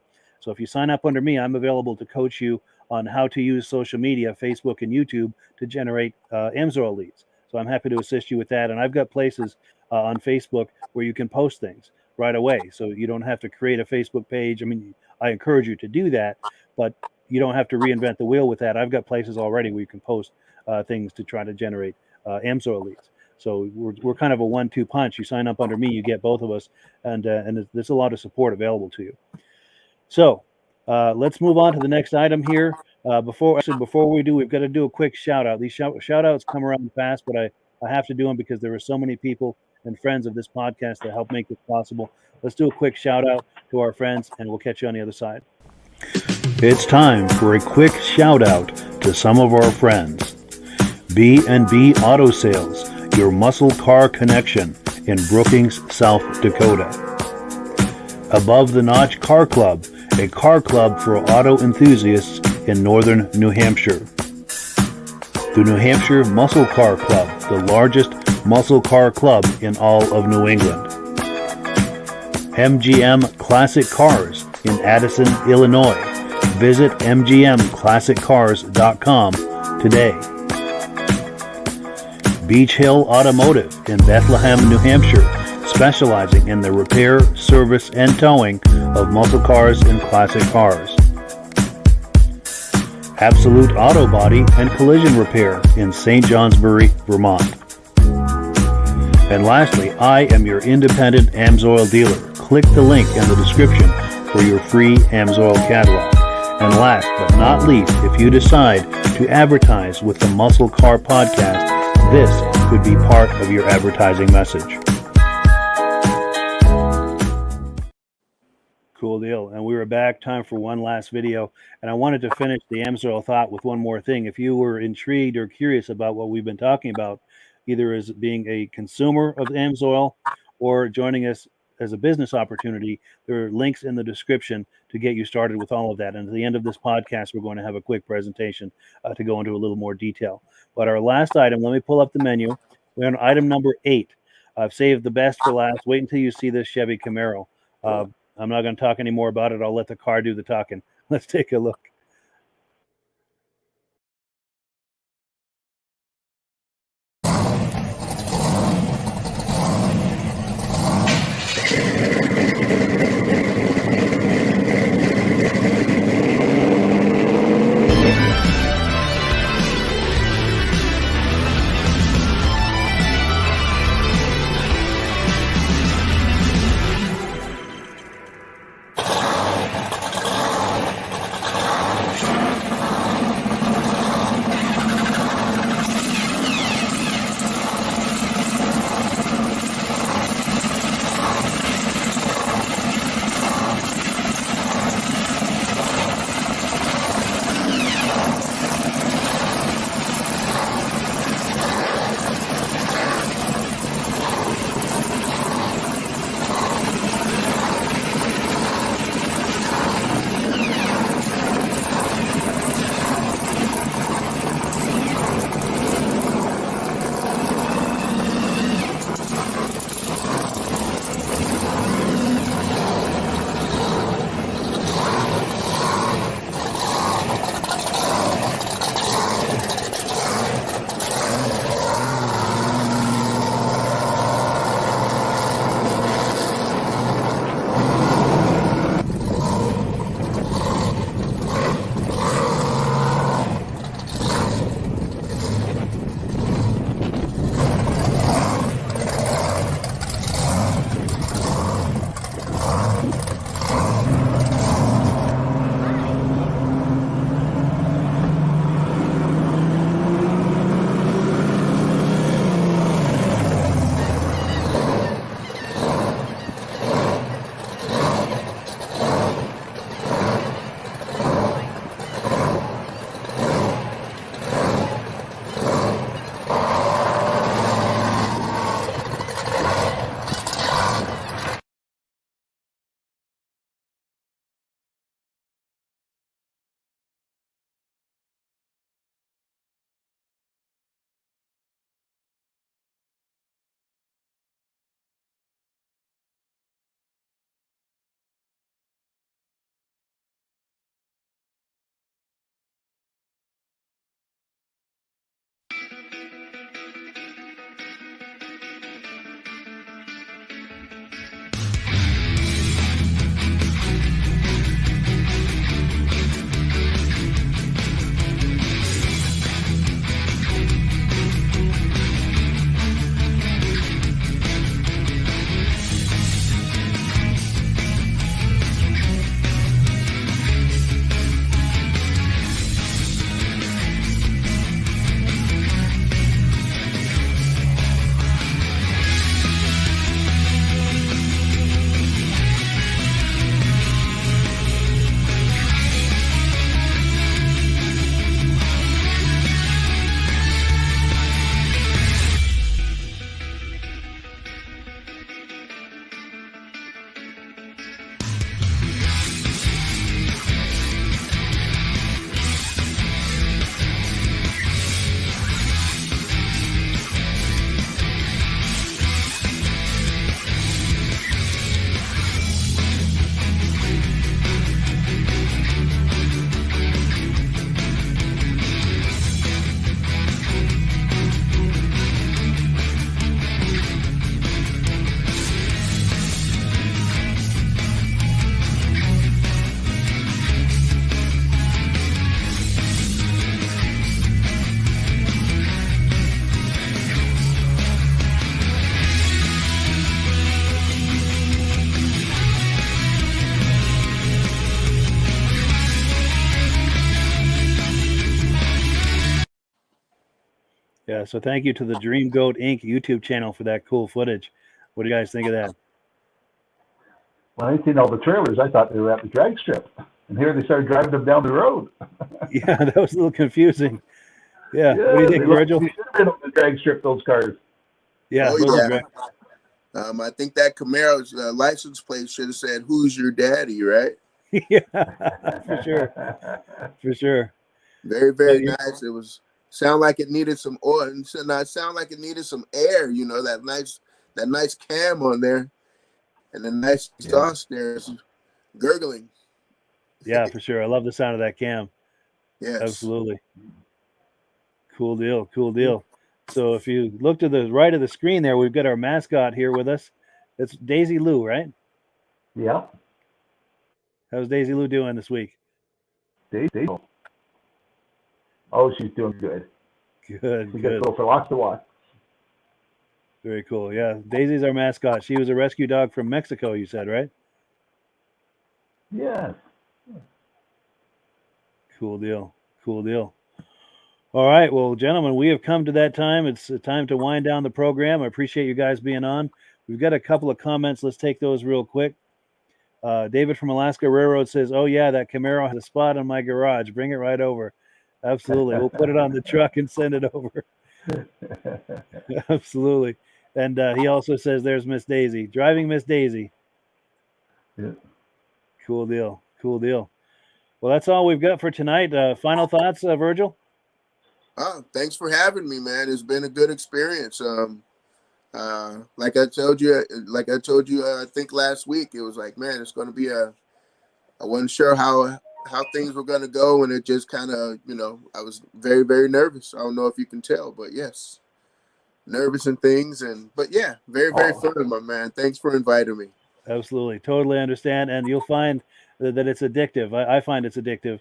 So if you sign up under me, I'm available to coach you on how to use social media, Facebook and YouTube, to generate AMSOIL leads. So I'm happy to assist you with that. And I've got places on Facebook where you can post things right away. So you don't have to create a Facebook page. I mean, I encourage you to do that, but you don't have to reinvent the wheel with that. I've got places already where you can post things to try to generate AMSOIL leads. So we're kind of a 1-2 punch. You sign up under me, you get both of us, and there's a lot of support available to you. So let's move on to the next item here. Before we do, we've got to do a quick shout out. These shout outs come around fast, but I have to do them because there are so many people and friends of this podcast that help make this possible. Let's do a quick shout out to our friends, and we'll catch you on the other side. It's time for a quick shout out to some of our friends. B&B Auto Sales, your muscle car connection in Brookings, South Dakota. Above the Notch Car Club, a car club for auto enthusiasts in northern New Hampshire. The New Hampshire Muscle Car Club, the largest muscle car club in all of New England. MGM Classic Cars in Addison, Illinois. Visit mgmclassiccars.com today. Beach Hill Automotive in Bethlehem, New Hampshire, specializing in the repair, service, and towing of muscle cars and classic cars. Absolute Auto Body and Collision Repair in St. Johnsbury, Vermont. And lastly, I am your independent AMSOIL dealer. Click the link in the description for your free AMSOIL catalog. And last but not least, if you decide to advertise with the Muscle Car Podcast, this could be part of your advertising message. Cool deal. And we were back. Time for one last video. And I wanted to finish the AMSOIL thought with one more thing. If you were intrigued or curious about what we've been talking about, either as being a consumer of AMSOIL or joining us as a business opportunity, there are links in the description to get you started with all of that. And at the end of this podcast, we're going to have a quick presentation to go into a little more detail. But our last item, let me pull up the menu. We're on item number 8. I've saved the best for last. Wait until you see this Chevy Camaro. I'm not going to talk any more about it. I'll let the car do the talking. Let's take a look. Yeah. So thank you to the Dream Goat Inc. YouTube channel for that cool footage. What do you guys think of that? When I seen all the trailers, I thought they were at the drag strip. And here they started driving them down the road. Yeah, that was a little confusing. Yeah. What do you think, they look like Virgil? they should have been on the drag strip, those cars. Yeah, Oh those are yeah. great. I think that Camaro's license plate should have said, "Who's your daddy?" Right? Yeah, for sure. For sure. Very, So very nice. It was sound like it needed some oil, and not sound like it needed some air. You know, that nice cam on there, and the nice exhaust there is gurgling. yeah, for sure. I love the sound of that cam. Yes. Absolutely. Cool deal. Cool deal. So if you look to the right of the screen there, we've got our mascot here with us. It's Daisy Lou, right? Yeah. How's Daisy Lou doing this week? Daisy. Oh, she's doing good. Good, We got to good. go for lots to watch. Very cool. Yeah, Daisy's our mascot. She was a rescue dog from Mexico, you said, right? Yes. Cool deal. Cool deal. All right. Well, gentlemen, we have come to that time. It's time to wind down the program. I appreciate you guys being on. We've got a couple of comments. Let's take those real quick. David from Alaska Railroad says, "Oh, yeah, that Camaro has a spot in my garage. Bring it right over." Absolutely. We'll put it on the truck and send it over. Absolutely. And he also says, "There's Miss Daisy. Driving Miss Daisy." Yeah. Cool deal. Cool deal. Well, that's all we've got for tonight. Final thoughts, Virgil? Thanks for having me, man. It's been a good experience. Like I told you, I think last week, it was like, man, it's going to be I wasn't sure how things were going to go, and it just kind of, I was very, very nervous. I don't know if you can tell, but yes, nervous and things, but yeah, very, very fun, my man. Thanks for inviting me. Absolutely, totally understand, and you'll find that it's addictive. I find it's addictive.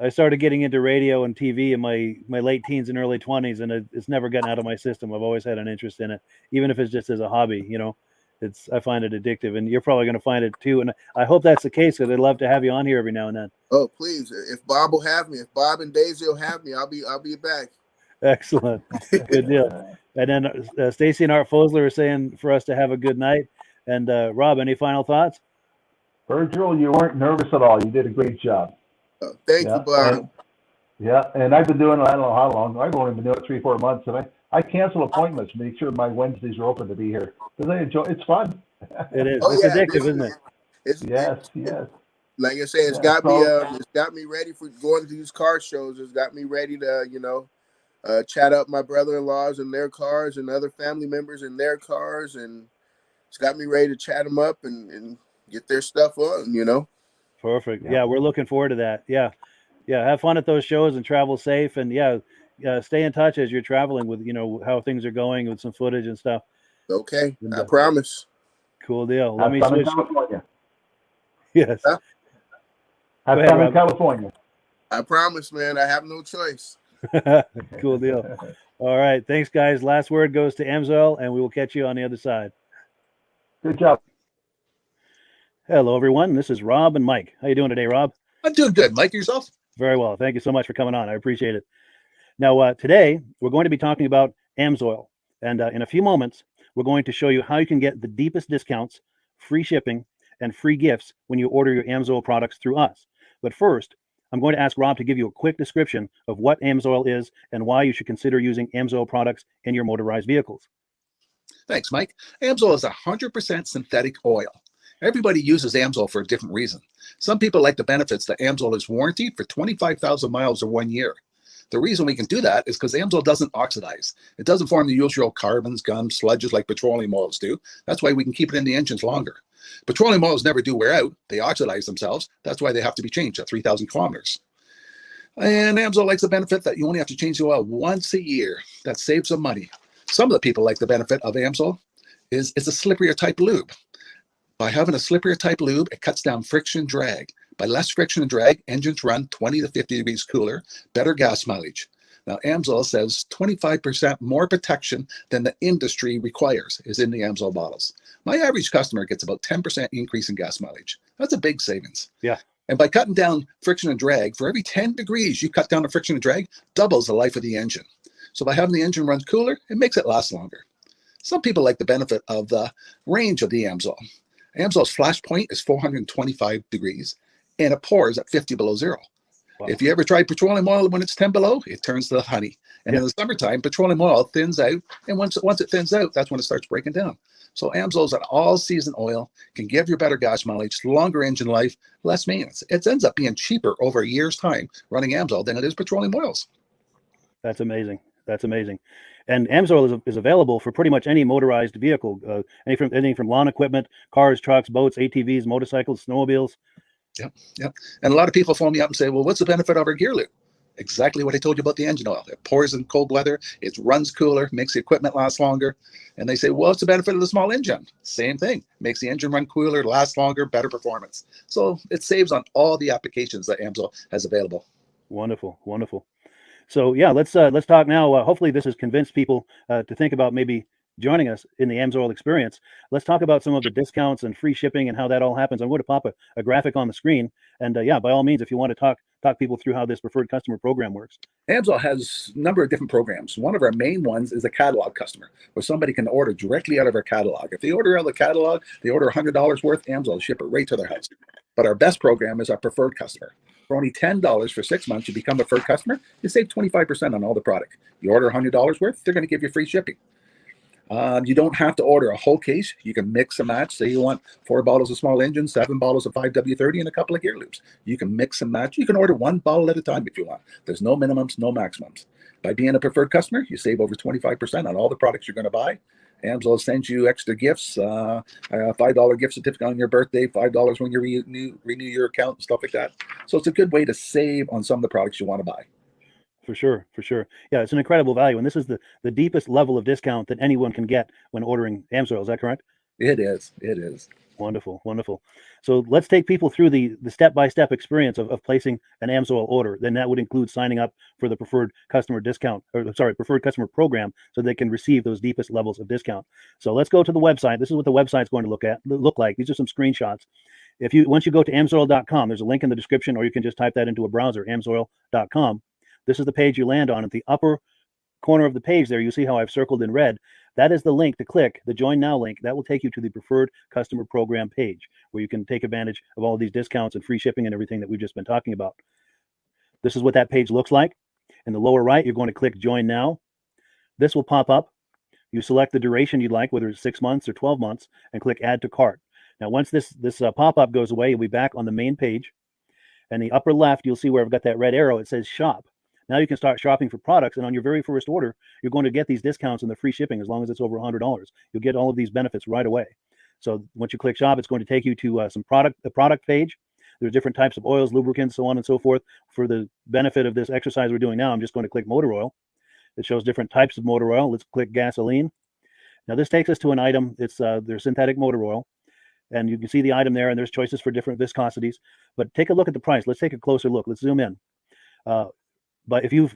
I started getting into radio and TV in my late teens and early 20s, and it's never gotten out of my system. I've always had an interest in it, even if it's just as a hobby. I find it addictive, and you're probably going to find it too. And I hope that's the case, because I'd love to have you on here every now and then. Oh, please! If Bob will have me, if Bob and Daisy will have me, I'll be back. Excellent, good deal. And then Stacy and Art Fosler are saying for us to have a good night. And Rob, any final thoughts? Virgil, you weren't nervous at all. You did a great job. Thank you, Bob. And I've been doing it, I don't know how long. I've only been doing it 3-4 months, and I cancel appointments to make sure my Wednesdays are open to be here, because I enjoy. It's fun. It is. It's addictive, isn't it? Yes. Like I say, it's got me ready for going to these car shows. It's got me ready to chat up my brother-in-laws in their cars and other family members in their cars, and it's got me ready to chat them up and get their stuff on. Perfect. Yeah, we're looking forward to that. Yeah. Have fun at those shows and travel safe. And stay in touch as you're traveling with how things are going with some footage and stuff. Okay, I promise. Cool deal. Let me switch. California. Yes. Huh? Have fun in California. I promise, man. I have no choice. Cool deal. All right. Thanks, guys. Last word goes to Amsoil, and we will catch you on the other side. Good job. Hello, everyone. This is Rob and Mike. How you doing today, Rob? I'm doing good. Mike, yourself? Very well. Thank you so much for coming on. I appreciate it. Now, today, we're going to be talking about Amsoil. And in a few moments, we're going to show you how you can get the deepest discounts, free shipping, and free gifts when you order your Amsoil products through us. But first, I'm going to ask Rob to give you a quick description of what Amsoil is and why you should consider using Amsoil products in your motorized vehicles. Thanks, Mike. Amsoil is 100% synthetic oil. Everybody uses Amsoil for a different reason. Some people like the benefits that Amsoil is warranted for 25,000 miles or 1 year. The reason we can do that is because Amsoil doesn't oxidize. It doesn't form the usual carbons, gums, sludges like petroleum oils do. That's why we can keep it in the engines longer. Petroleum oils never do wear out. They oxidize themselves. That's why they have to be changed at 3,000 kilometers. And Amsoil likes the benefit that you only have to change the oil once a year. That saves some money. Some of the people like the benefit of Amsoil is it's a slipperier type lube. By having a slipperier type lube, it cuts down friction and drag. By less friction and drag, engines run 20 to 50 degrees cooler, better gas mileage. Now, Amsoil says 25% more protection than the industry requires is in the Amsoil bottles. My average customer gets about 10% increase in gas mileage. That's a big savings. Yeah. And by cutting down friction and drag, for every 10 degrees you cut down the friction and drag, doubles the life of the engine. So by having the engine run cooler, it makes it last longer. Some people like the benefit of the range of the Amsoil. Amsoil's flash point is 425 degrees, and it pours at 50 below zero. Wow. If you ever tried petroleum oil when it's 10 below, it turns to honey. And in the summertime, petroleum oil thins out, and once it thins out, that's when it starts breaking down. So Amsoil's an all-season oil, can give you better gas mileage, longer engine life, less maintenance. It ends up being cheaper over a year's time running Amsoil than it is petroleum oils. That's amazing. That's amazing. And Amsoil is available for pretty much any motorized vehicle, anything from lawn equipment, cars, trucks, boats, ATVs, motorcycles, snowmobiles. Yep. And a lot of people phone me up and say, well, what's the benefit of our gear loop? Exactly what I told you about the engine oil. It pours in cold weather, it runs cooler, makes the equipment last longer. And they say, well, what's the benefit of the small engine? Same thing. Makes the engine run cooler, last longer, better performance. So it saves on all the applications that Amsoil has available. Wonderful, wonderful. So yeah, let's talk now. Hopefully this has convinced people to think about maybe joining us in the Amsoil experience. Let's talk about some of the discounts and free shipping and how that all happens. I'm going to pop a graphic on the screen. And yeah, by all means, if you want to talk people through how this preferred customer program works. Amsoil has a number of different programs. One of our main ones is a catalog customer, where somebody can order directly out of our catalog. If they order out of the catalog, they order $100 worth, Amsoil will ship it right to their house. But our best program is our preferred customer. For only $10 for 6 months, you become a preferred customer, you save 25% on all the product. You order $100 worth, they're going to give you free shipping. You don't have to order a whole case. You can mix and match. Say you want 4 bottles of small engine, 7 bottles of 5W30, and a couple of gear loops. You can mix and match. You can order 1 bottle at a time if you want. There's no minimums, no maximums. By being a preferred customer, you save over 25% on all the products you're going to buy. Amsoil sends you extra gifts, a $5 gift certificate on your birthday, $5 when you renew your account, and stuff like that. So it's a good way to save on some of the products you want to buy. For sure, for sure. Yeah, it's an incredible value. And this is the deepest level of discount that anyone can get when ordering Amsoil. Is that correct? It is. It is. Wonderful, wonderful. So let's take people through the step-by-step experience of placing an Amsoil order. Then that would include signing up for the preferred customer discount, or sorry, preferred customer program, so they can receive those deepest levels of discount. So let's go to the website. This is what the website's going to look like. These are some screenshots. Once you go to amsoil.com, there's a link in the description, or you can just type that into a browser, amsoil.com. This is the page you land on. At the upper corner of the page there, you see how I've circled in red. That is the link to click, the Join Now link. That will take you to the Preferred Customer Program page, where you can take advantage of all of these discounts and free shipping and everything that we've just been talking about. This is what that page looks like. In the lower right, you're going to click Join Now. This will pop up. You select the duration you'd like, whether it's 6 months or 12 months, and click Add to Cart. Now, once this pop-up goes away, you'll be back on the main page. And the upper left, you'll see where I've got that red arrow. It says Shop. Now you can start shopping for products, and on your very first order, you're going to get these discounts and the free shipping as long as it's over $100. You'll get all of these benefits right away. So once you click shop, it's going to take you to the product page. There's different types of oils, lubricants, so on and so forth. For the benefit of this exercise we're doing now, I'm just going to click motor oil. It shows different types of motor oil. Let's click gasoline. Now this takes us to an item. It's their synthetic motor oil. And you can see the item there, and there's choices for different viscosities. But take a look at the price. Let's take a closer look. Let's zoom in. But if you've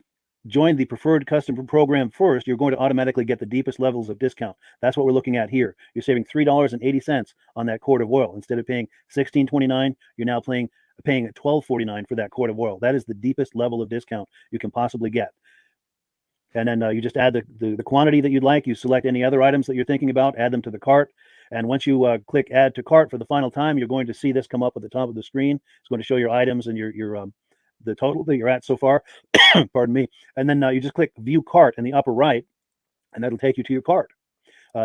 joined the preferred customer program first, you're going to automatically get the deepest levels of discount. That's what we're looking at here. You're saving $3.80 on that quart of oil. Instead of paying $16.29, you're now paying $12.49 for that quart of oil. That is the deepest level of discount you can possibly get. And then you just add the quantity that you'd like. You select any other items that you're thinking about, add them to the cart. And once you click Add to Cart for the final time, you're going to see this come up at the top of the screen. It's going to show your items and the total that you're at so far. Pardon me. And then you just click View Cart in the upper right, and that'll take you to your cart.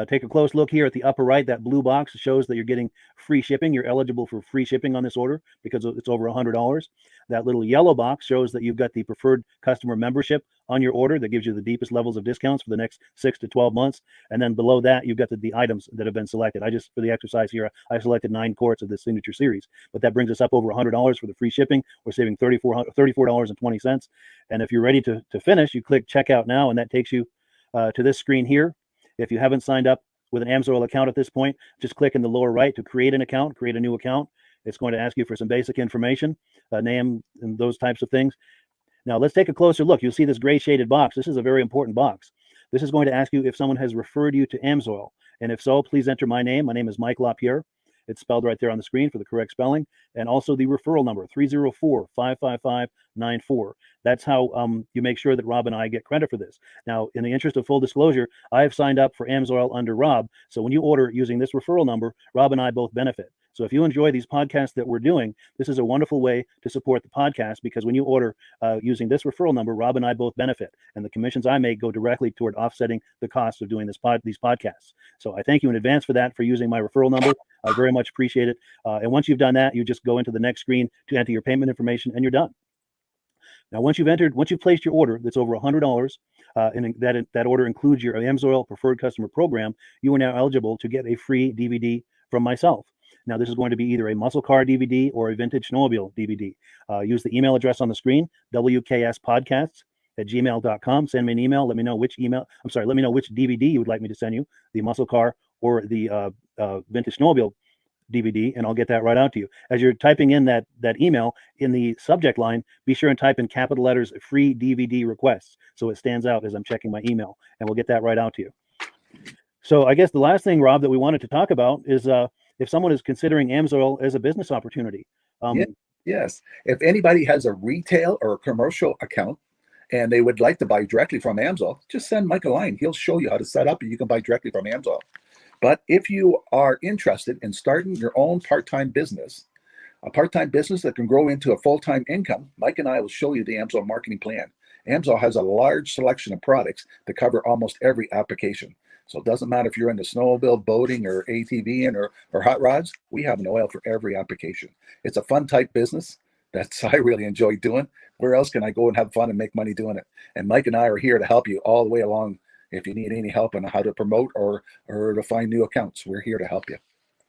Take a close look here at the upper right. That blue box shows that you're getting free shipping. You're eligible for free shipping on this order because it's over $100. That little yellow box shows that you've got the preferred customer membership on your order that gives you the deepest levels of discounts for the next 6 to 12 months. And then below that, you've got the items that have been selected. For the exercise here, I selected 9 quarts of the Signature Series, but that brings us up over $100 for the free shipping. We're saving $34.20. And if you're ready to finish, you click Checkout Now, and that takes you to this screen here. If you haven't signed up with an Amsoil account at this point, just click in the lower right to create an account, create a new account. It's going to ask you for some basic information, name and those types of things. Now let's take a closer look. You'll see this gray shaded box. This is a very important box. This is going to ask you if someone has referred you to Amsoil. And if so, please enter my name. My name is Mike LaPierre. It's spelled right there on the screen for the correct spelling. And also the referral number, 304-555-94. That's how you make sure that Rob and I get credit for this. Now, in the interest of full disclosure, I have signed up for AMSOIL under Rob. So when you order using this referral number, Rob and I both benefit. So if you enjoy these podcasts that we're doing, this is a wonderful way to support the podcast, because when you order using this referral number, Rob and I both benefit, and the commissions I make go directly toward offsetting the cost of doing these podcasts. So I thank you in advance for that, for using my referral number. I very much appreciate it. And once you've done that, you just go into the next screen to enter your payment information, and you're done. Now, once you've placed your order that's over $100, and that order includes your AMSOIL Preferred Customer Program, you are now eligible to get a free DVD from myself. Now, this is going to be either a muscle car DVD or a vintage snowmobile DVD. Use the email address on the screen, wkspodcasts@gmail.com. Send me an email. Let me know which DVD you would like me to send you, the muscle car or the vintage snowmobile DVD, and I'll get that right out to you. As you're typing in that email, in the subject line, be sure and type in capital letters, free DVD requests, so it stands out as I'm checking my email, and we'll get that right out to you. So I guess the last thing, Rob, that we wanted to talk about is if someone is considering AMSOIL as a business opportunity. Yes. If anybody has a retail or a commercial account and they would like to buy directly from AMSOIL, just send Mike a line. He'll show you how to set up, and you can buy directly from AMSOIL. But if you are interested in starting your own part-time business, a part-time business that can grow into a full-time income, Mike and I will show you the AMSOIL marketing plan. AMSOIL has a large selection of products that cover almost every application. So it doesn't matter if you're into snowmobile, boating, or ATVing, or hot rods, we have an oil for every application. It's a fun type business that's I really enjoy doing. Where else can I go and have fun and make money doing it? And Mike and I are here to help you all the way along. If you need any help on how to promote or to find new accounts, we're here to help you.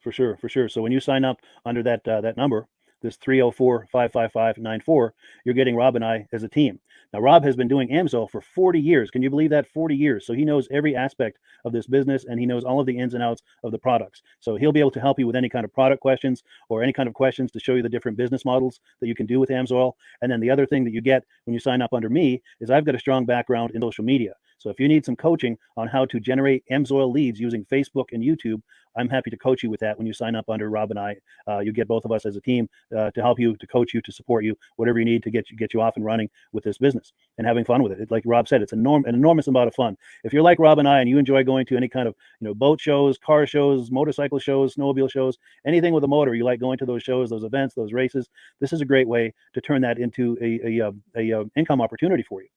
For sure. So when you sign up under that number, this 304-555-94, you're getting Rob and I as a team. Now, Rob has been doing AMSOIL for 40 years. Can you believe that? 40 years. So he knows every aspect of this business, and he knows all of the ins and outs of the products. So he'll be able to help you with any kind of product questions or any kind of questions to show you the different business models that you can do with AMSOIL. And then the other thing that you get when you sign up under me is I've got a strong background in social media. So if you need some coaching on how to generate AMSOIL leads using Facebook and YouTube, I'm happy to coach you with that when you sign up under Rob and I. You get both of us as a team to help you, to coach you, to support you, whatever you need to get you off and running with this business and having fun with it. Like Rob said, it's an enormous amount of fun. If you're like Rob and I and you enjoy going to any kind of boat shows, car shows, motorcycle shows, snowmobile shows, anything with a motor, you like going to those shows, those events, those races, this is a great way to turn that into a income opportunity for you.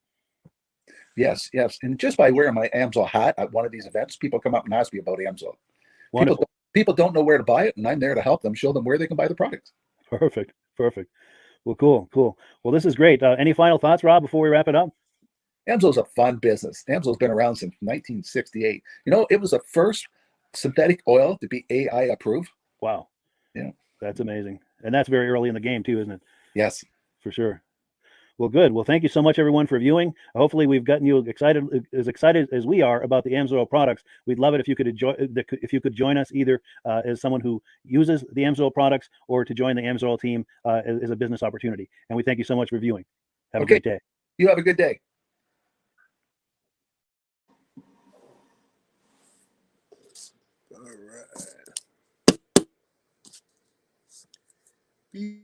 Yes. And just by wearing my AMSOIL hat at one of these events, people come up and ask me about AMSOIL. Wonderful. People don't know where to buy it, and I'm there to help them, show them where they can buy the product. Perfect. Well, cool. Well, this is great. Any final thoughts, Rob, before we wrap it up? AMSOIL's a fun business. AMSOIL's been around since 1968. It was the first synthetic oil to be AI approved. Wow. Yeah. That's amazing. And that's very early in the game too, isn't it? Yes. For sure. Well, good. Well, thank you so much, everyone, for viewing. Hopefully, we've gotten you excited as we are about the AMSOIL products. We'd love it if you could join us either as someone who uses the AMSOIL products or to join the AMSOIL team as a business opportunity. And we thank you so much for viewing. Have a great day. You have a good day. All right.